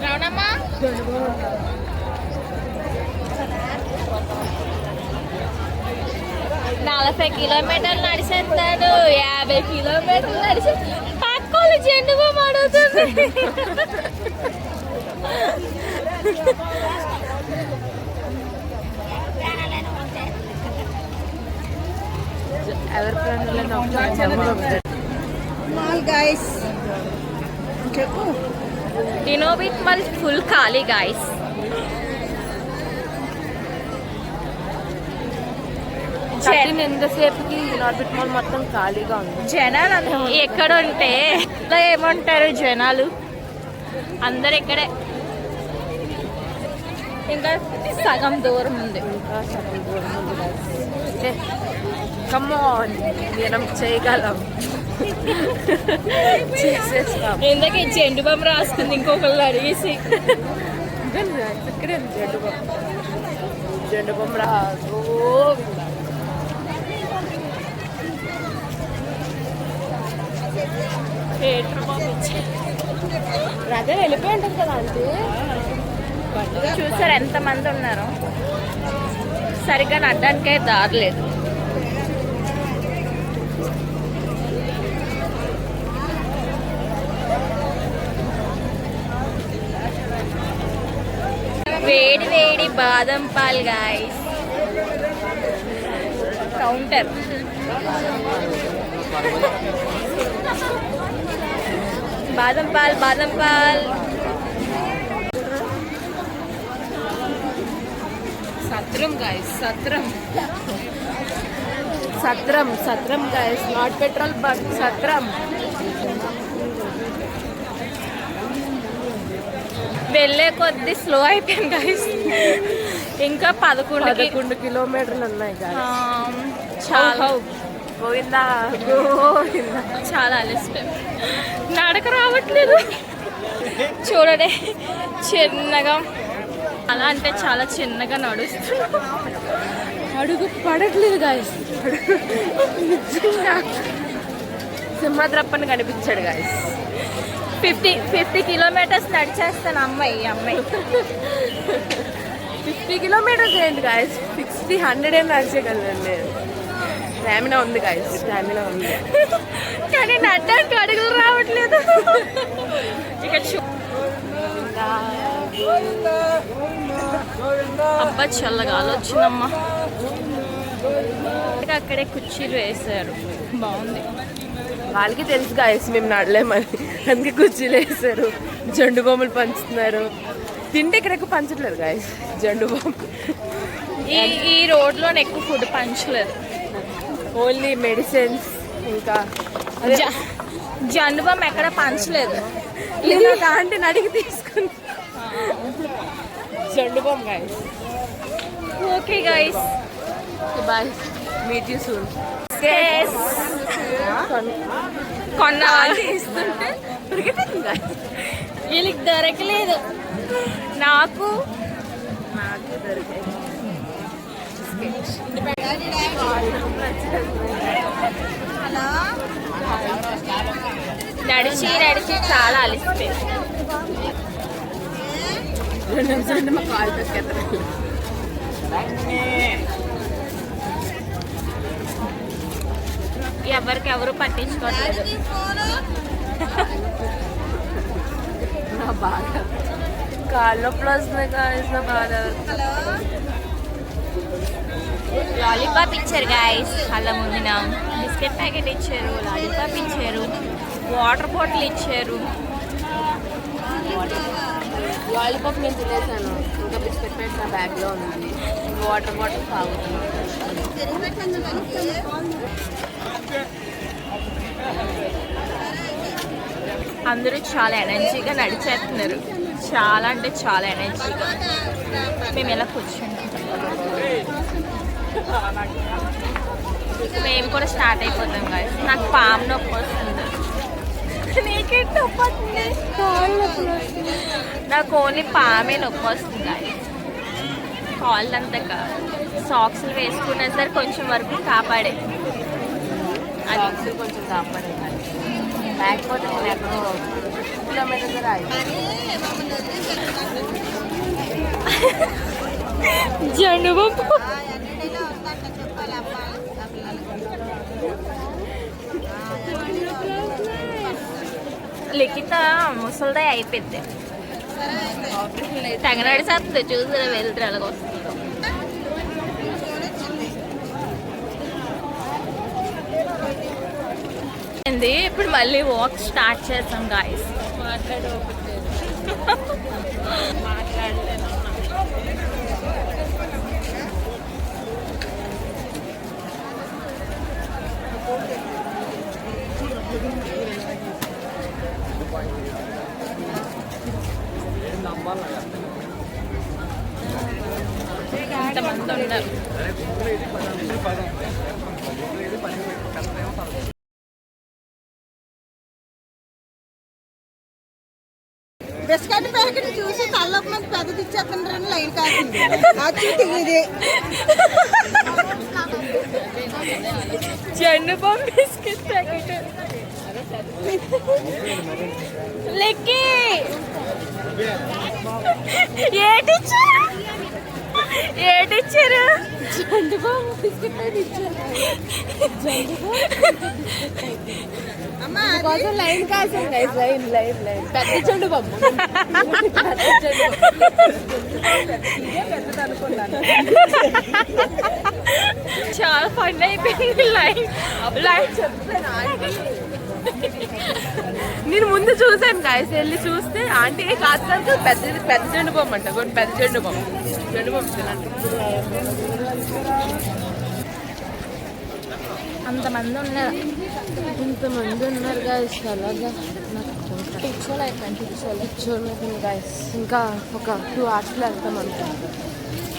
రావణమ్మా 40 కిలోమీటర్లు నడిచేస్తాడు, 50 కిలోమీటర్లు నడిచి పక్కలు జెండుగా అడుగుతుంది. ఎవరి ప్రాణులను గైస్ చెప్పు. డినోబిట్ మల్ ఫుల్ ఖాళీ గాయస్. ఎంతసేపుకి నార్బిట్ మాల్ మొత్తం ఖాళీగా ఉంది. జనాలు ఎక్కడ ఉంటే ఏమంటారు జనాలు అందరు ఇక్కడే. ఇంకా సగం దూరం ఉంది. కమాన్ మనం చేయగలం, చేసేస్తాం. ఇందాక జెండు బొమ్మ రాసుకుంది ఇంకొకళ్ళు అడిగేసి. ఇక్కడే జెండు బొమ్మ రాదు. రథం వెళ్ళిపోయి ఉంటుంది కదా అంటే. చూసారు ఎంతమంది ఉన్నారు, సరిగ్గా నడ్డానికే దారి లేదు. వేడి వేడి బాదం పాలు గాయస్. కౌంటర్ బాదం పాల్, బాదం పాల్. సత్రం గాయస్, సత్రం సత్రం సత్రం గాయస్, నాట్ పెట్రోల్ బట్ సత్రం. వెళ్ళే కొద్ది స్లో అయిపోయింది గాయస్. ఇంకా 11 కిలోమీటర్లు ఉన్నాయి గాయస్. చాలా పోయిందా పోయిందా. చాలా అలసిపోయాం, నడక రావట్లేదు. చూడండి చిన్నగా, అలా అంటే చాలా చిన్నగా నడుస్తున్నాం. అడుగు పడట్లేదు గాయస్. నిజంగా సింహద్రప్పని కనిపించాడు గాయస్. 50 కిలోమీటర్స్ నడిచేస్తాను అమ్మాయి. 50 కిలోమీటర్స్ ఏంటి గాయస్, 60, 100 ఏం నడిచేయగలండి. స్టామినా ఉంది గాయస్, స్టామినా ఉంది. కానీ నడ్డానికి అడుగులు రావట్లేదు. ఇక అబ్బా చల్లగా వచ్చిందమ్మా. అక్కడే కుర్చీలు వేసారు, బాగుంది. వాళ్ళకి తెలుసు గాయస్ మేము నడలేమని, అందుకే కుర్చీలు వేసారు. జండు బొమ్మలు పంచుతున్నారు. తింటే ఇక్కడ ఎక్కువ పంచట్లేదు గాయస్ జండు బొమ్మ. ఈ రోడ్లో ఎక్కువ ఫుడ్ పంచలేదు, ఓన్లీ మెడిసిన్స్. ఇంకా జండు బొమ్మ ఎక్కడ పంచలేదు. ఇది దాంట్లో అడిగి తీసుకుని జండు బొమ్మ guys. Okay guys, bye, meet you soon. కొన్న ఇస్తుంటే వీళ్ళకి దొరకలేదు, నాకు దొరికాయి. నడిచి నడిచి చాలా అలిసిపోయింది. 2 నిమిషాలు మా కాల్ పెట్టుకెళ్తారు. ఎవరికెవరు పట్టించుకోవట్లేదు. నా బాధ కాళ్ళు నొప్పులు వస్తున్నాయి గాయస్, నా బాధ. లాలీపాప్ ఇచ్చారు గాయస్, అలా ముందున బిస్కెట్ ప్యాకెట్ ఇచ్చారు, లాలీపాప్ ఇచ్చారు, వాటర్ బాటిల్ ఇచ్చారు. లాలీపాప్ నేను తినేసాను, ఇంకా బిస్కెట్ ప్యాకెట్ నా బ్యాగ్లో ఉంది. వాటర్ బాటిల్ తాగుతుంది. అందరూ చాలా ఎనర్జీగా నడిచేస్తున్నారు, చాలా అంటే చాలా ఎనర్జీగా. మేము ఎలా కూర్చుంటాం. మేము కూడా స్టార్ట్ అయిపోతాం గాయస్. నాకు పాము నొప్పి వస్తుంది. నీకేంటి నొప్పి వస్తుంది? నాకు ఓన్లీ పామే నొప్పి వస్తుంది గాయస్. కాళ్ళు అంతగా సాక్స్లు వేసుకున్నా సరే కొంచెం వరకు కాపాడే అది కొంచెం కాపాడే లేకపోతే నేను ఎక్కడో కిలోమీటర్ రాయి జండు లిఖిత ముసలిదే అయిపోద్ది. తెగనాడి చేస్తుంది చూసి వెళ్తారు అలాగ వస్తుంది. ఇప్పుడు మళ్ళీ వాక్ స్టార్ట్ చేస్తాం గాయస్. మాట్లాడలేదు. ఇంతమంది ఉన్నారు. బిస్కెట్ ప్యాకెట్ చూసి కళ్ళొక మంది పెద్దది ఇచ్చేస్తుంటారని లైన్ కాసింది. ఇది జండు బామ్ బిస్కెట్ ప్యాకెట్ లెక్కి ఏటిచ్చారు? జండు బామ్ బిస్కెట్ ఇచ్చారు. కోసం లైన్ కాసాం గైస్. లైన్ లైన్ లైన్ పెద్ద జండు బామ్ పెద్దది అనుకున్నాను. చాలా ఫన్ అయిపోయింది లైన్. నేను ముందు చూసాను గాయస్. వెళ్ళి చూస్తే ఆంటీ కాదు పెద్ద పెద్ద జండు బొమ్మ అంట. పెద్ద జండు బొమ్మ తినండి. అంతమంది ఉన్నారు. ఇంతమంది ఉన్నారు గాయస్. అలాగా పిచ్చోళ్ళు గాయస్. ఇంకా ఒక 2 hours వెళ్తాం అంతా.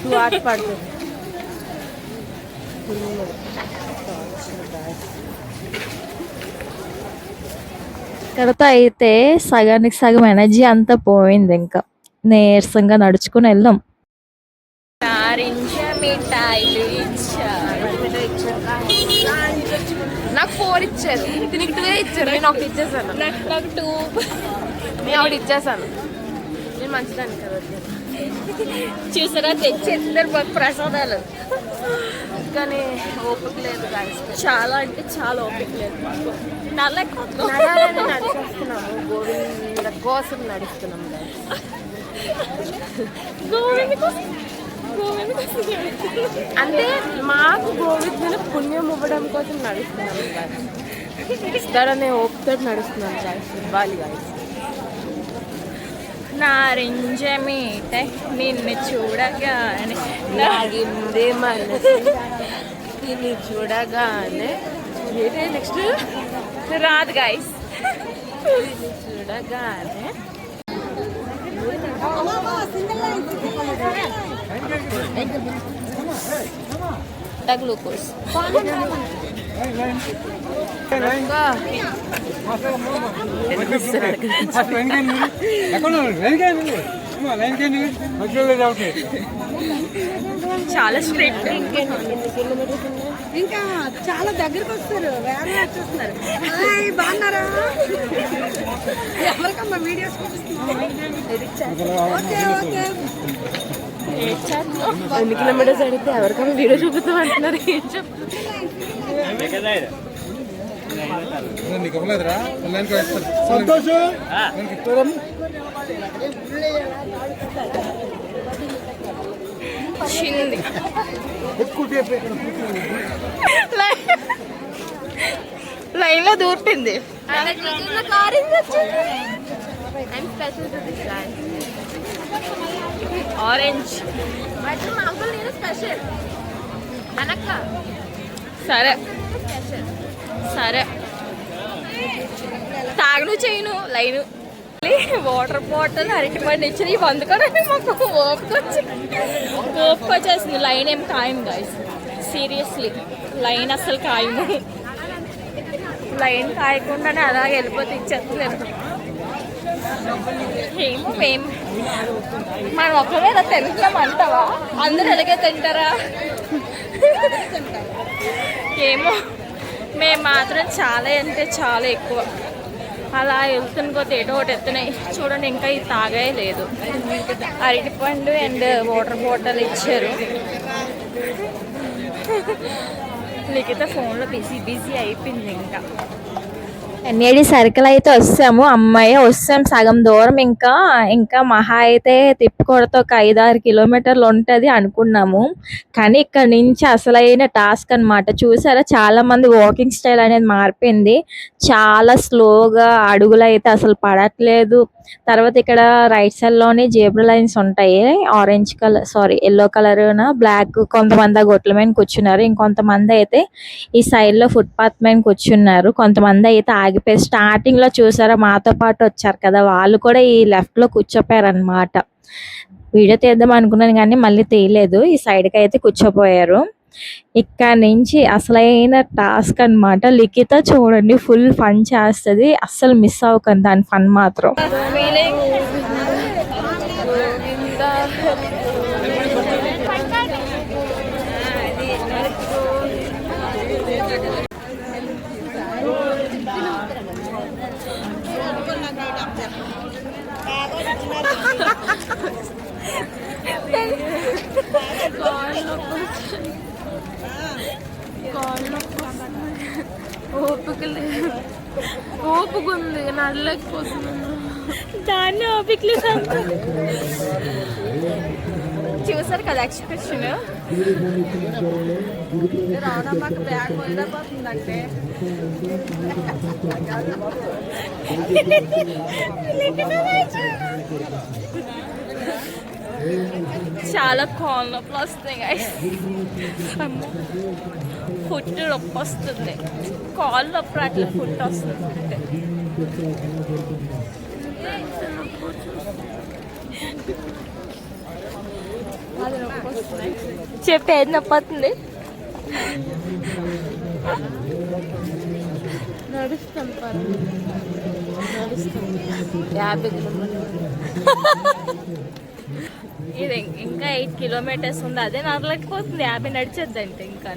2 hours పడుతుంది. ఇక్కడతో అయితే సగానికి సగం ఎనర్జీ అంతా పోయింది. ఇంకా నీరసంగా నడుచుకుని వెళ్దాం. మిఠాయిలు ఇచ్చారు. నాకు 4 ఇచ్చారు. దీనికి 2 ఇచ్చారు. నేను ఒకటి ఇచ్చేసాను. నాకు 2. నేను ఒకటి ఇచ్చేసాను. నేను మంచిదాన్ని కదా. చూసారా తెచ్చేస్తారు మాకు ప్రసాదాలు. కానీ ఓపిక లేదు గాయస్. చాలా అంటే చాలా ఓపిక లేదు. నడవాలని నడిచేస్తున్నాము. గోవింద కోసం నడుస్తున్నాము గాయస్. అంటే మాకు గోవిందుని పుణ్యం ఇవ్వడం కోసం నడుస్తున్నాము గాయస్. ఇస్తాడనే ఓపికతో నడుస్తున్నాను గాయస్. ఇవ్వాలి గాయస్. నారింజ మిఠాయి నిన్ను చూడగానే నాగిందే మనసు నిన్ను చూడగానే. నెక్స్ట్ రాదు గాయస్. నిన్ను చూడగానే గ్లూకోజ్ చాలా స్ట్రిక్ట్. ఇంకా చాలా దగ్గరకు వస్తారు. వేరే వచ్చేస్తున్నారు. బాగున్నారా? ఎవరికమ్మా వీడియోస్ ఎన్ని కిలోమీటర్స్ అడిగితే ఎవరికైనా వీడియో చూపిస్తాం అంటున్నారు. ఏం చెప్తారు? లైన్ లో దూరుతుంది. Orange special అనక్క. సరే సరే తాగను చేయను లైను. వాటర్ బాటిల్ అరటి పండు ఇచ్చి ఇవి అందుకని మాకు ఓపిక వచ్చేసింది. లైన్ ఏం ఖాయం గాయస్. సీరియస్లీ లైన్ అస్సలు కాయము, లైన్ కాయకుండానే అలాగే వెళ్ళిపోతే ఇచ్చేస్తలేదు. ఏమో మనం ఒకవేళ తింటాం అంటావా? అందరూ ఎలాగే తింటారా? ఏమో మేము మాత్రం చాలా అంటే చాలా ఎక్కువ అలా వెళ్తున్న కొద్ది ఏటో ఒకటి ఎత్తున్నాయి. చూడండి ఇంకా ఇది తాగే లేదు. అరటిపండు అండ్ వాటర్ బాటిల్ ఇచ్చారు. లేకపోతే ఫోన్లో బిజీ అయిపోయింది. ఎన్ఏడి సర్కిల్ అయితే వస్తాము, అమ్మాయి వస్తాం సగం దూరం, ఇంకా మహా అయితే తిప్పుకొడితే ఒక 5-6 కిలోమీటర్లు ఉంటుంది అనుకున్నాము. కానీ ఇక్కడ నుంచి అసలైన టాస్క్ అనమాట. చూసారా చాలా మంది వాకింగ్ స్టైల్ అనేది మారిపోయింది. చాలా స్లోగా అడుగులు అయితే అసలు పడట్లేదు. తర్వాత ఇక్కడ రైట్ సైడ్ లోనే జేబ్రా లైన్స్ ఉంటాయి, orange colour yellow colour black. కొంతమంది ఆ గొట్ల మీద కూర్చున్నారు, ఇంకొంతమంది అయితే ఈ సైడ్ లో ఫుట్ పాత్ మీద కూర్చున్నారు. కొంతమంది అయితే ఆగిపోయి స్టార్టింగ్ లో చూసారా మాతో పాటు వచ్చారు కదా, వాళ్ళు కూడా ఈ లెఫ్ట్ లో కూర్చోపోయారు అనమాట. వీడియో తీద్దాం అనుకున్నాను కానీ మళ్ళీ తీయలేదు. ఈ సైడ్ కి అయితే కూర్చోపోయారు. ఇక్కడ నుంచి అసలైన టాస్క్ అన్నమాట. లిఖిత చూడండి ఫుల్ ఫన్ చేస్తుంది, అస్సలు మిస్ అవ్వకండి దాని ఫన్ మాత్రం. ఓపిక ఉంది, నడలేకపోతున్నాను. దాన్ని ఓపికలు చూసారు కదా ఎక్స్ప్రెషన్. రావడమ్మకు బ్యాగ్ వదిలిపోతుందంటే చాలా కాళ్ళ నొప్పులు వస్తున్నాయి గైస్. ఫుట్ నొప్పి వస్తుంది, కాళ్ళు నొప్పి అట్లా ఫుట్ వస్తుంది. చెప్పేది నొప్పి వస్తుంది. నడుస్తాం 50 ఇది ఇంకా 8 కిలోమీటర్స్ ఉంది, అదే నడలేకపోతుంది. 50 నడిచేద్దంటే ఇంకా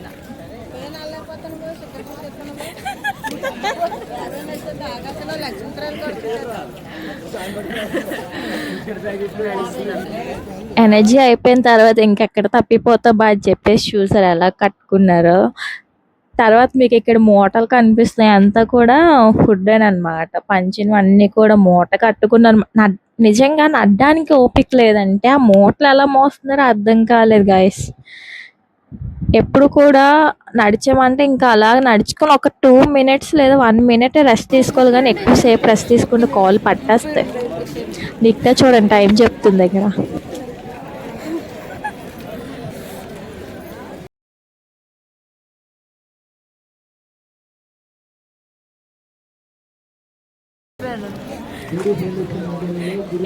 ఎనర్జీ అయిపోయిన తర్వాత ఇంకెక్కడ తప్పిపోతా బాగా చెప్పేసి చూసారు ఎలా కట్టుకున్నారో. తర్వాత మీకు ఇక్కడ మూటలు కనిపిస్తున్నాయి, అంతా కూడా ఫుడ్ అనమాట. పంచినవన్నీ కూడా మూట కట్టుకున్నారు. నిజంగా నడ్డానికి ఓపిక లేదంటే ఆ మూటలు ఎలా మోస్తున్నారో అర్థం కాలేదు గైస్. ఎప్పుడు కూడా నడిచామంటే ఇంకా అలా నడుచుకొని ఒక 2 మినిట్స్ లేదా 1 మినిట్ రెస్ట్ తీసుకోవాలి, కానీ ఎక్కువసేపు రెస్ట్ తీసుకుంటే కాళ్ళు పట్టేస్తాయి. నీకు చూడండి టైం చెప్తుంది దగ్గర.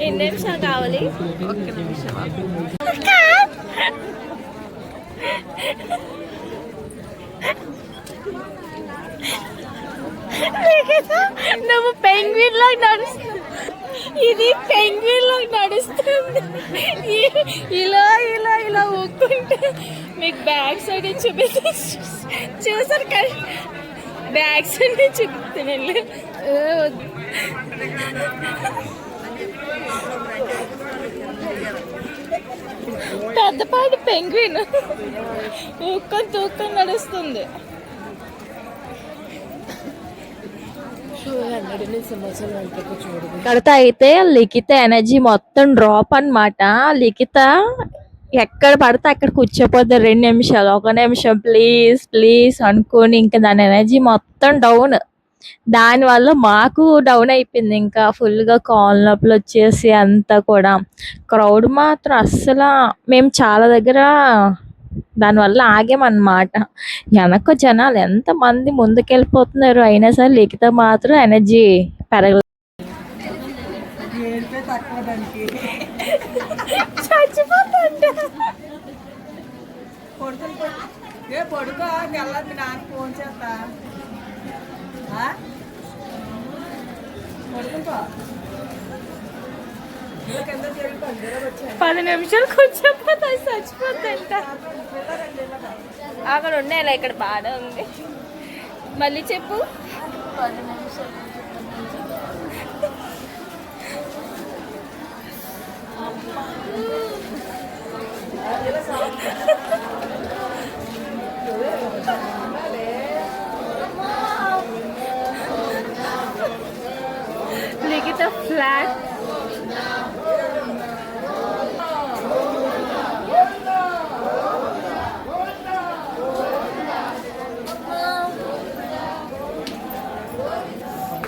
ఎన్ని నిమిషాలు కావాలి? 1 నిమిషం. నువ్వు పెంగ్విన్ లాగా నడుస్తుంది, ఇది పెంగ్విన్ లాగా నడుస్తుంది. ఇలా ఇలా ఇలా ఊక్కుంటే మీకు బ్యాక్ సైడ్ చూపిస్తే చూసారు కదా, బ్యాక్ సైడ్ చూపిస్తాను. పెద్దపాటి పెంగ్విన్ ఊక్కొని తూక్కొని నడుస్తుంది. కడత అయితే లిఖిత ఎనర్జీ మొత్తం డ్రాప్ అన్నమాట. లిఖిత ఎక్కడ పడితే అక్కడ కూర్చోపోతే 2 నిమిషాలు, 1 నిమిషం ప్లీజ్ ప్లీజ్ అనుకోని ఇంకా దాని ఎనర్జీ మొత్తం డౌన్. దానివల్ల మాకు డౌన్ అయిపోయింది, ఇంకా ఫుల్గా కాళ్ళ నొప్పులు వచ్చేసి అంతా కూడా. క్రౌడ్ మాత్రం అస్సలు మేము చాలా దగ్గర దానివల్ల ఆగామన్నమాట. వెనక జనాలు ఎంతమంది ముందుకెళ్ళిపోతున్నారు, అయినా సరే లిఖిత మాత్రం ఎనర్జీ పెరగలేదు. చచ్చిపోతుంటే పడుకో వెళ్ళద్దు నాన్న ఫోన్ చేస్తా పడుకుంటా 10 నిమిషాలకు వచ్చేపోతాయి చచ్చిపోతాయంట అక్కడ ఉన్నాయి ఇక్కడ బాగా ఉంది మళ్ళీ చెప్పు 10 నిమిషాలు లిఖిత ఫ్లాట్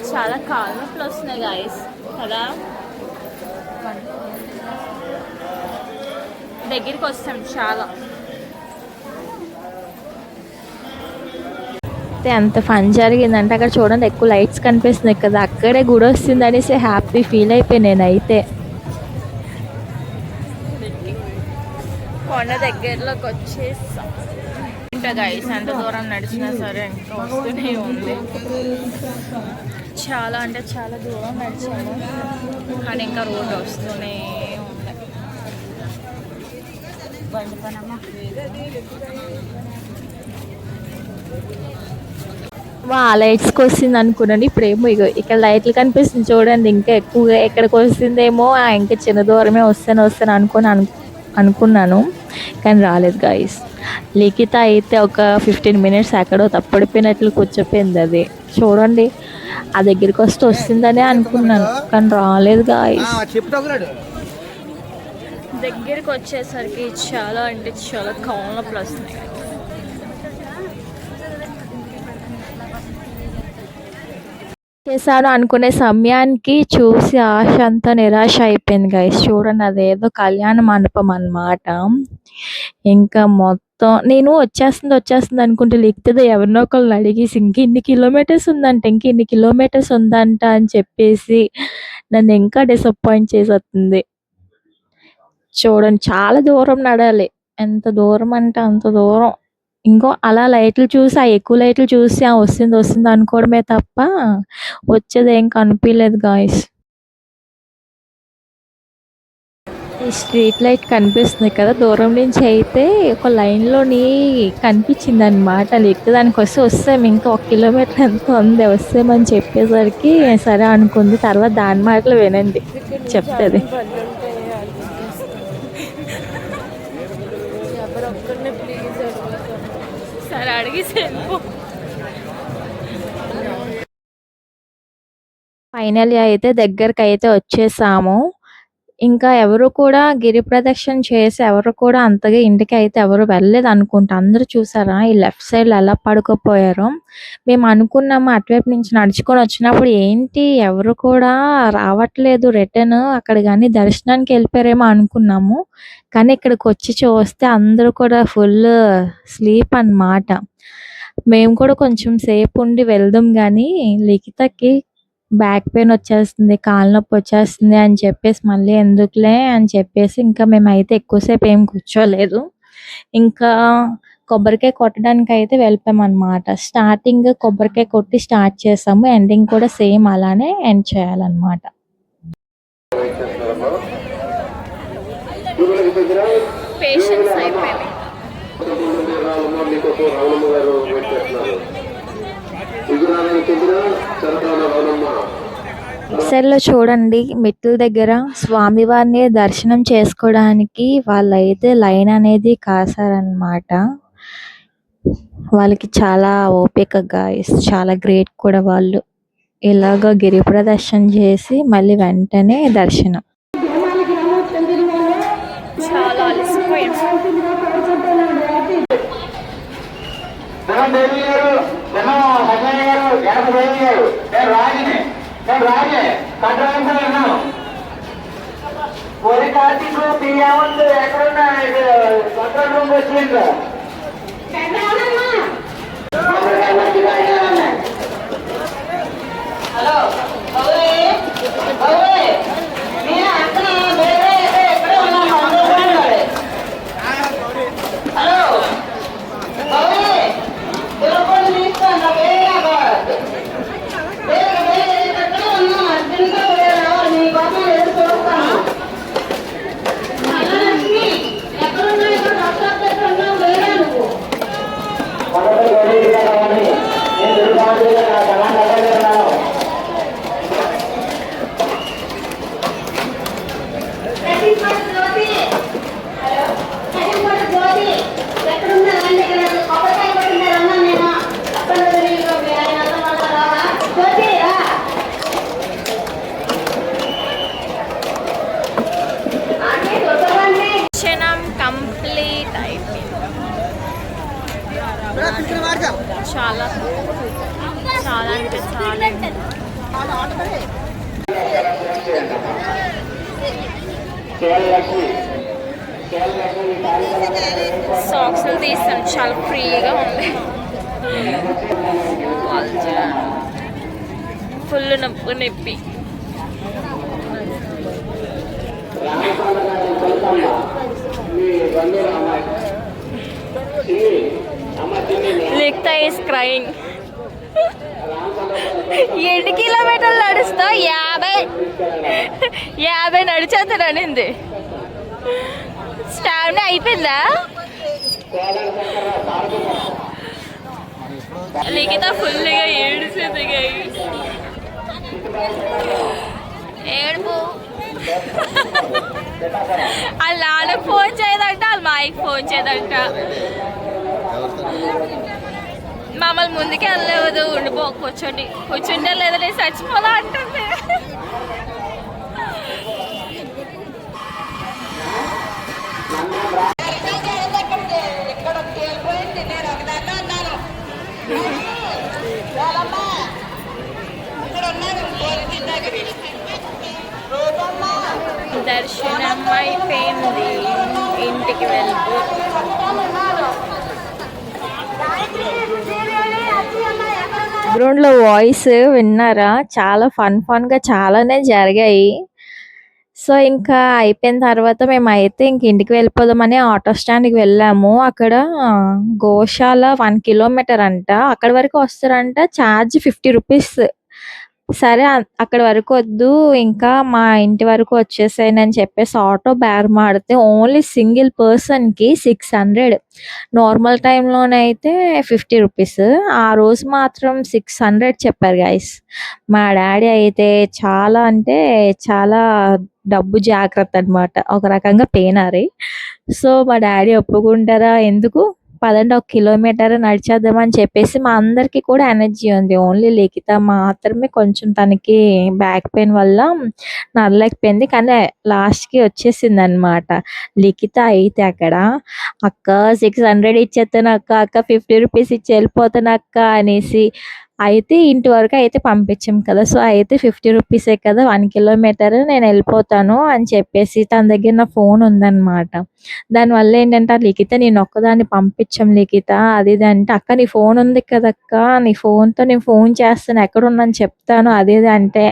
చాలా కాళ్ళ నొప్పులు వస్తున్నాయి గాయస్ కదా దగ్గరికి వస్తాం చాలా అంత ఫన్ జరిగిందంటే అక్కడ చూడండి ఎక్కువ లైట్స్ కనిపిస్తున్నాయి కదా అక్కడే గుడి వస్తుంది అనేసి హ్యాపీ ఫీల్ అయిపోయి నేనైతే కొండ దగ్గరలోకి వచ్చేసాం ఇంకా గైస్ ఎంత దూరం నడిచినా సరే ఇంకా వస్తూనే ఉంది చాలా అంటే చాలా దూరం నడిచాము కానీ ఇంకా రోడ్డు వస్తూనే ఉంది వా లైట్స్కి వస్తుంది అనుకున్నాను ఇప్పుడేమో ఇగో ఇక్కడ లైట్లు కనిపిస్తుంది చూడండి ఇంకా ఎక్కువగా ఎక్కడికి వస్తుందేమో ఇంకా చిన్న దూరమే వస్తాను అనుకున్నాను కానీ రాలేదు గైస్ లిఖిత అయితే ఒక 15 మినిట్స్ ఎక్కడో తప్పడిపోయినట్లు కూర్చోపోయింది అది చూడండి ఆ దగ్గరికి వస్తుందని అనుకున్నాను కానీ రాలేదు గైస్ దగ్గరికి వచ్చేసరికి చాలా అంటే చాలా కాళ్ళ నొప్పులు వస్తున్నాయి చేశాను అనుకునే సమయానికి చూసి ఆశ అంతా నిరాశ అయిపోయింది గైస్ చూడండి అదేదో కళ్యాణ మండపం అన్నమాట ఇంకా మొత్తం నేను వచ్చేస్తుంది అనుకుంటే లిఖిత ఎవరినో ఒకళ్ళు అడిగేసి ఇన్ని కిలోమీటర్స్ ఉందంట అని చెప్పేసి నన్ను ఇంకా డిసప్పాయింట్ చేసేస్తుంది చూడండి చాలా దూరం నడాలి ఎంత దూరం అంటే అంత దూరం ఇంకో అలా లైట్లు చూసి ఆ ఎక్కువ లైట్లు చూసి వస్తుంది అనుకోవడమే తప్ప వచ్చేది ఏం కనిపించలేదు గాయస్ ఈ స్ట్రీట్ లైట్ కనిపిస్తుంది కదా దూరం నుంచి అయితే ఒక లైన్లోని కనిపించింది అనమాట లేకపోతే దానికి వస్తాం ఇంకా 1 కిలోమీటర్ ఎంత ఉంది వస్తామని చెప్పేసరికి సరే అనుకుంది తర్వాత దాని మాటలు వినండి చెప్తుంది సరే అడిగేసి ఫైనల్లీ అయితే దగ్గరికి అయితే వచ్చేసాము ఇంకా ఎవరు కూడా గిరి ప్రదక్షిణ చేసి ఎవరు కూడా అంతగా ఇంటికి అయితే ఎవరు వెళ్ళలేదు అనుకుంటా అందరూ చూసారా ఈ లెఫ్ట్ సైడ్ లో ఎలా పడుకోపోయారు మేము అనుకున్నాము అటువైపు నుంచి నడుచుకొని వచ్చినప్పుడు ఏంటి ఎవరు కూడా రావట్లేదు రిటర్న్ అక్కడ కానీ దర్శనానికి వెళ్ళిపోయారేమో అనుకున్నాము కానీ ఇక్కడికి వచ్చి చూస్తే అందరూ కూడా ఫుల్ స్లీప్ అన్నమాట మేము కూడా కొంచెం సేపు ఉండి వెళ్దాం కానీ లిఖితకి బ్యాక్ పెయిన్ వచ్చేస్తుంది కాళ్ళ నొప్పి వచ్చేస్తుంది అని చెప్పేసి మళ్ళీ ఎందుకులే అని చెప్పేసి ఇంకా మేమైతే ఎక్కువసేపు ఏం కూర్చోలేదు ఇంకా కొబ్బరికాయ కొట్టడానికి అయితే వెళ్ళిపోయాం అనమాట స్టార్టింగ్ కొబ్బరికాయ కొట్టి స్టార్ట్ చేసాము ఎండింగ్ కూడా సేమ్ అలానే ఎండ్ చేయాలన్నమాట పేషెన్స్ అయిపోయింది సైడ్లో చూడండి మెట్ల దగ్గర స్వామివారిని దర్శనం చేసుకోవడానికి వాళ్ళైతే లైన్ అనేది కాసారనమాట వాళ్ళకి చాలా ఓపిక గాయస్ చాలా గ్రేట్ కూడా వాళ్ళు ఇలాగ గిరి ప్రదర్శన చేసి మళ్ళీ వెంటనే దర్శనం చాలా అలసిపోయాం హలో హలో సాక్స్లు తీస్తాను, చాలా ఫ్రీగా ఉంది. ఫుల్ నొప్పి. లిఖిత ఈస్ క్రయింగ్. 7 కిలోమీటర్లు నడుస్తా 50 నడిచేస్తాను అనింది. స్టామినా అయిపోయిందా? లిఖిత ఫుల్గా ఏడుస్తుంది. ఏడుపు. వాళ్ళ నాన్నకు ఫోన్ చేయదంట, వాళ్ళ మాయకి ఫోన్ చేయదంట. మమ్మల్ని ముందుకే వెళ్ళలేదు, ఉండిపో కూర్చుంటే లేదా నేను చచ్చిపోదా అంటుంది. దర్శనం అయిపోయింది, ఇంటికి వెళ్ళిపో. బ్యాక్గ్రౌండ్లో వాయిస్ విన్నారా? చాలా ఫన్గా చాలానే జరిగాయి. సో ఇంకా అయిపోయిన తర్వాత మేమైతే ఇంటికి వెళ్ళిపోదామని ఆటో స్టాండ్కి వెళ్ళాము. అక్కడ గోశాల 1 కిలోమీటర్ అంట, అక్కడ వరకు వస్తారంట. Charge 50 rupees. సరే అక్కడ వరకు వద్దు, ఇంకా మా ఇంటి వరకు వచ్చేసాయని చెప్పేసి ఆటో బేరమాడితే ఓన్లీ సింగిల్ పర్సన్కి 600. నార్మల్ టైంలోనైతే 50 రూపీస్. ఆ రోజు మాత్రం 600 చెప్పారు గైస్. మా డాడీ అయితే చాలా అంటే చాలా డబ్బు జాగ్రత్త అనమాట, ఒక రకంగా పేనారి. సో మా డాడీ ఒప్పుకుంటారా, ఎందుకు పదండి 1 కిలోమీటర్ నడిచేద్దామని చెప్పేసి మా అందరికీ కూడా ఎనర్జీ ఉంది. ఓన్లీ లిఖిత మాత్రమే కొంచెం తనకి బ్యాక్ పెయిన్ వల్ల నడలేకపోయింది, కానీ లాస్ట్కి వచ్చేసింది అనమాట. లిఖిత అయితే అక్కడ అక్క 600 ఇచ్చేస్తాను అక్క 50 రూపీస్ ఇచ్చి వెళ్ళిపోతాను అక్క అనేసి అయితే ఇంటి వరకు అయితే పంపించాం కదా. సో అయితే 50 రూపీసే కదా, 1 కిలోమీటర్ నేను వెళ్ళిపోతాను అని చెప్పేసి తన దగ్గర నా ఫోన్ ఉందన్నమాట. దానివల్ల ఏంటంటే లిఖిత నేను ఒక్కదాన్ని పంపించాం లిఖిత అది ఇది అంటే, అక్క నీ ఫోన్ ఉంది కదక్క, నీ ఫోన్తో నేను ఫోన్ చేస్తాను, ఎక్కడున్నాను చెప్తాను అది ఇది అంటే,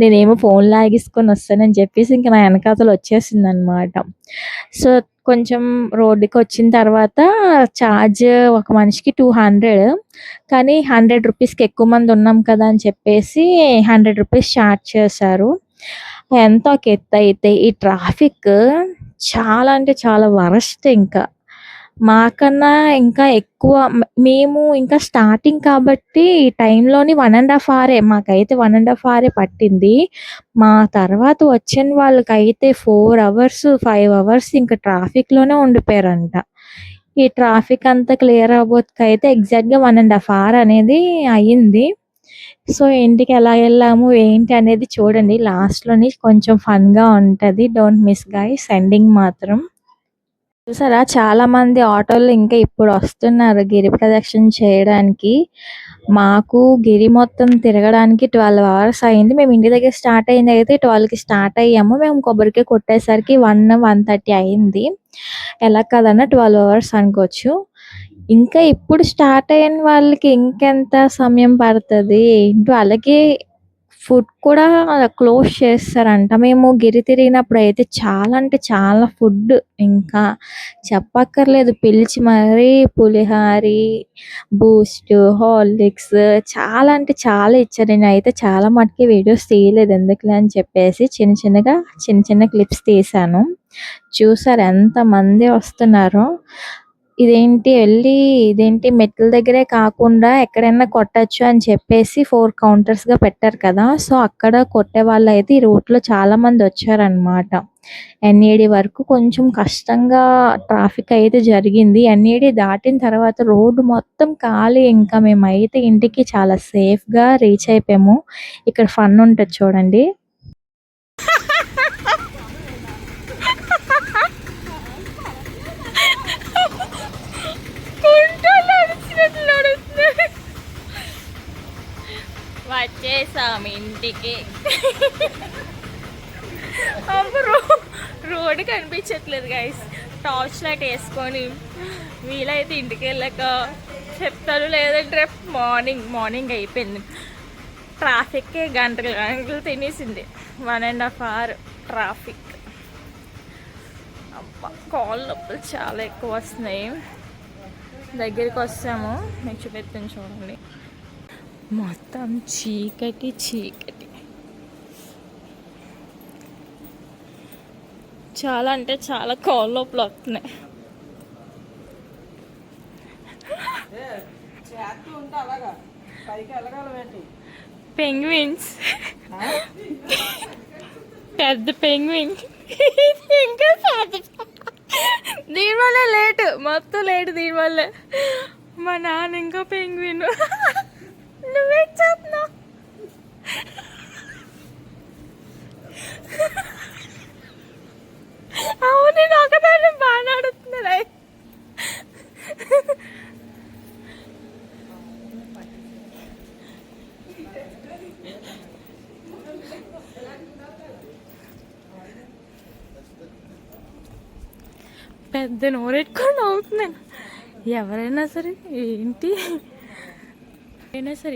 నేనేమో ఫోన్ లాగేసుకొని వస్తానని చెప్పేసి ఇంకా నా వెనకాతలు వచ్చేసింది అనమాట. సో కొంచెం రోడ్డుకి వచ్చిన తర్వాత ఛార్జ్ ఒక మనిషికి 200, కానీ 100 రూపీస్కి ఎక్కువ మంది ఉన్నాం కదా అని చెప్పేసి 100 రూపీస్ ఛార్జ్ చేశారు. ఎంతో ఒక ఎత్తు. అయితే ఈ ట్రాఫిక్ చాలా అంటే చాలా వరస్ట్. ఇంకా మాకన్నా ఇంకా ఎక్కువ మేము ఇంకా స్టార్టింగ్ కాబట్టి ఈ టైంలోని 1.5 hour మాకైతే 1.5 hour పట్టింది. మా తర్వాత వచ్చిన వాళ్ళకైతే 4 hours 5 hours ఇంకా ట్రాఫిక్లోనే ఉండిపోయారంట. ఈ ట్రాఫిక్ అంతా క్లియర్ అవ్వకపోతే ఎగ్జాక్ట్గా 1.5 hour అనేది అయ్యింది. సో ఇంటికి ఎలా వెళ్ళాము ఏంటి అనేది చూడండి, లాస్ట్లోని కొంచెం ఫన్గా ఉంటుంది. డోంట్ మిస్ గైస్ ఎండింగ్ మాత్రం. చూసారా చాలా మంది ఆటోలు ఇంకా ఇప్పుడు వస్తున్నారు గిరి ప్రదక్షిణ చేయడానికి. మాకు గిరి మొత్తం తిరగడానికి 12 hours అయింది. మేము ఇంటి దగ్గర స్టార్ట్ అయింది అయితే 12కి స్టార్ట్ అయ్యాము. మేము కొబ్బరికాయ కొట్టేసరికి 1-1:30 అయింది. ఎలా కదన్నా 12 hours అనుకోవచ్చు. ఇంకా ఇప్పుడు స్టార్ట్ అయిన వాళ్ళకి ఇంకెంత సమయం పడుతుంది ఏంటో. అలాగే ఫుడ్ కూడా క్లోజ్ చేస్తారంట. మేము గిరి తిరిగినప్పుడు అయితే చాలా అంటే చాలా ఫుడ్ ఇంకా చెప్పక్కర్లేదు, పిలిచి మరీ పులిహారి, బూస్ట్, హార్లిక్స్ చాలా అంటే చాలా ఇచ్చారు. నేను అయితే చాలా మటుకి వీడియోస్ తీయలేదు ఎందుకులే అని చెప్పేసి చిన్న చిన్న క్లిప్స్ తీసాను. చూసారు ఎంతమంది వస్తున్నారో. ఇదేంటి మెట్ల దగ్గరే కాకుండా ఎక్కడైనా కొట్టచ్చు అని చెప్పేసి 4 కౌంటర్స్గా పెట్టారు కదా. సో అక్కడ కొట్టే వాళ్ళు అయితే ఈ రూట్లో చాలా మంది వచ్చారనమాట. ఎన్ఏడి వరకు కొంచెం కష్టంగా ట్రాఫిక్ అయితే జరిగింది. ఎన్ఏడి దాటిన తర్వాత రోడ్డు మొత్తం ఖాళీ. ఇంకా మేమైతే ఇంటికి చాలా సేఫ్గా రీచ్ అయిపోయాము. ఇక్కడ ఫన్ ఉంటుంది చూడండి. వచ్చేసాం ఇంటికి. రోడ్డు కనిపించట్లేదు గైస్. టార్చ్ లైట్ వేసుకొని వీలైతే ఇంటికి వెళ్ళాక చెప్తారు, లేదంటే రేపు మార్నింగ్ అయిపోయింది. ట్రాఫిక్కే గంటలు తినేసింది. 1.5 hour ట్రాఫిక్. అబ్బా కాళ్ళు నొప్పులు చాలా ఎక్కువ వస్తున్నాయి. దగ్గరికి వస్తాము, మీకు చూపెత్తాను చూడండి. మొత్తం చీకటి చాలా అంటే చాలా కాళ్ళు నొప్పులు వస్తున్నాయి. పెంగ్విన్స్, పెద్ద పెంగ్విన్ ఇంకా దీనివల్ల లేటు, మొత్తం లేటు దీనివల్ల. మా నాన్న ఇంకా పెంగ్విన్. నువ్వేం చేస్తున్నావు? అవును, నేను ఒకదాన్ని బాగా ఆడుతున్నా. పెద్ద నోరెట్టుకొని నవ్వుతున్నాను. ఎవరైనా సరే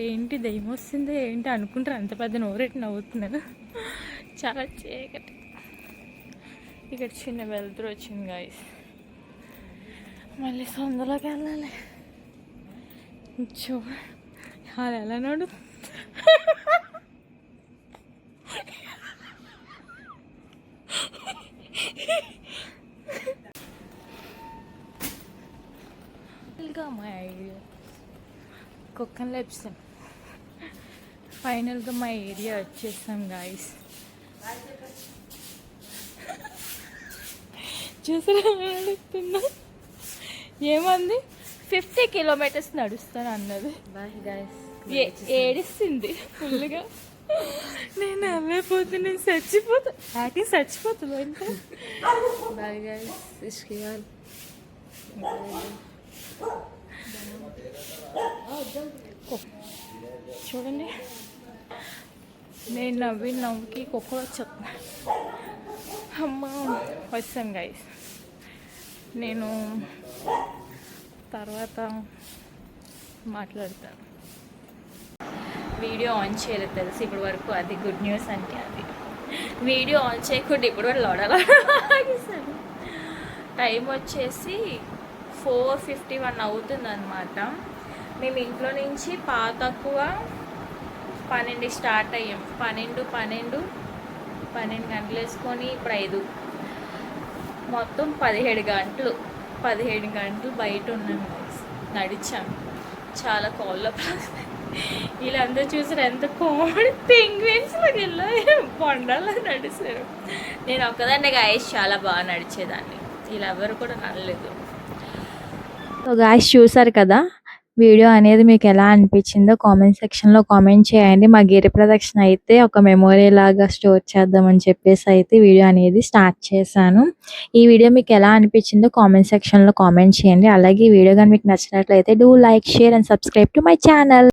ఏంటి దయ్యం వస్తుంది ఏంటి అనుకుంటారు, అంత పెద్ద నోరెట్టి నవ్వుతున్నాను. చాలా చీకటి. ఇక్కడ చిన్న వెలుతురు వచ్చింది గాయస్. మళ్ళీ సందులోకి వెళ్ళాలి. చూ అది ఎలా నడు. మా ఐడియా కుక్కన్ లెప్స్. ఫైనల్గా మా ఏరియా వచ్చేసాం గాయస్. చూసారా నడుస్తున్నా? ఏమంది 50 kilometers నడుస్తాను అన్నది. ఏడిస్తుంది ఫుల్గా. నేను వెళ్ళిపోతే చచ్చిపోతుంది ఇంకా. Bye guys. చూడండి, నేను నవ్వుకి కుక్క వచ్చేస్తున్నా. అమ్మ వచ్చాను గైస్. నేను తర్వాత మాట్లాడతాను. వీడియో ఆన్ చేయలేదు తెలుసు ఇప్పటి వరకు. అది గుడ్ న్యూస్ అంటే అది. వీడియో ఆన్ చేయకుండా ఇప్పుడు వరకు లోడాలాగిస్తాను. టైం వచ్చేసి 4:51 అవుతుంది అనమాట. మేము ఇంట్లో నుంచి తక్కువ 12 స్టార్ట్ అయ్యాం. 12 గంటలు వేసుకొని ఇప్పుడు 5, మొత్తం 17 గంటలు బయట ఉన్నాం. నడిచాం. చాలా కాళ్ళు. వీళ్ళందరూ చూసారు ఎంత కామెడీ. పెంగ్విన్స్ ఇలా బొండాలా నడిచారు. నేను ఒక్కదాన్నే గాయస్ చాలా బాగా నడిచేదాన్ని. వీళ్ళెవరు కూడా నడలేదు. సో గాయస్ చూసారు కదా, వీడియో అనేది మీకు ఎలా అనిపించిందో కామెంట్ సెక్షన్లో కామెంట్ చేయండి. మా గిరి ప్రదక్షిణ అయితే ఒక మెమొరీ లాగా స్టోర్ చేద్దామని చెప్పేసి అయితే వీడియో అనేది స్టార్ట్ చేశాను. ఈ వీడియో మీకు ఎలా అనిపించిందో కామెంట్ సెక్షన్లో కామెంట్ చేయండి. అలాగే ఈ వీడియో కానీ మీకు నచ్చినట్లయితే do like, share and subscribe to my channel.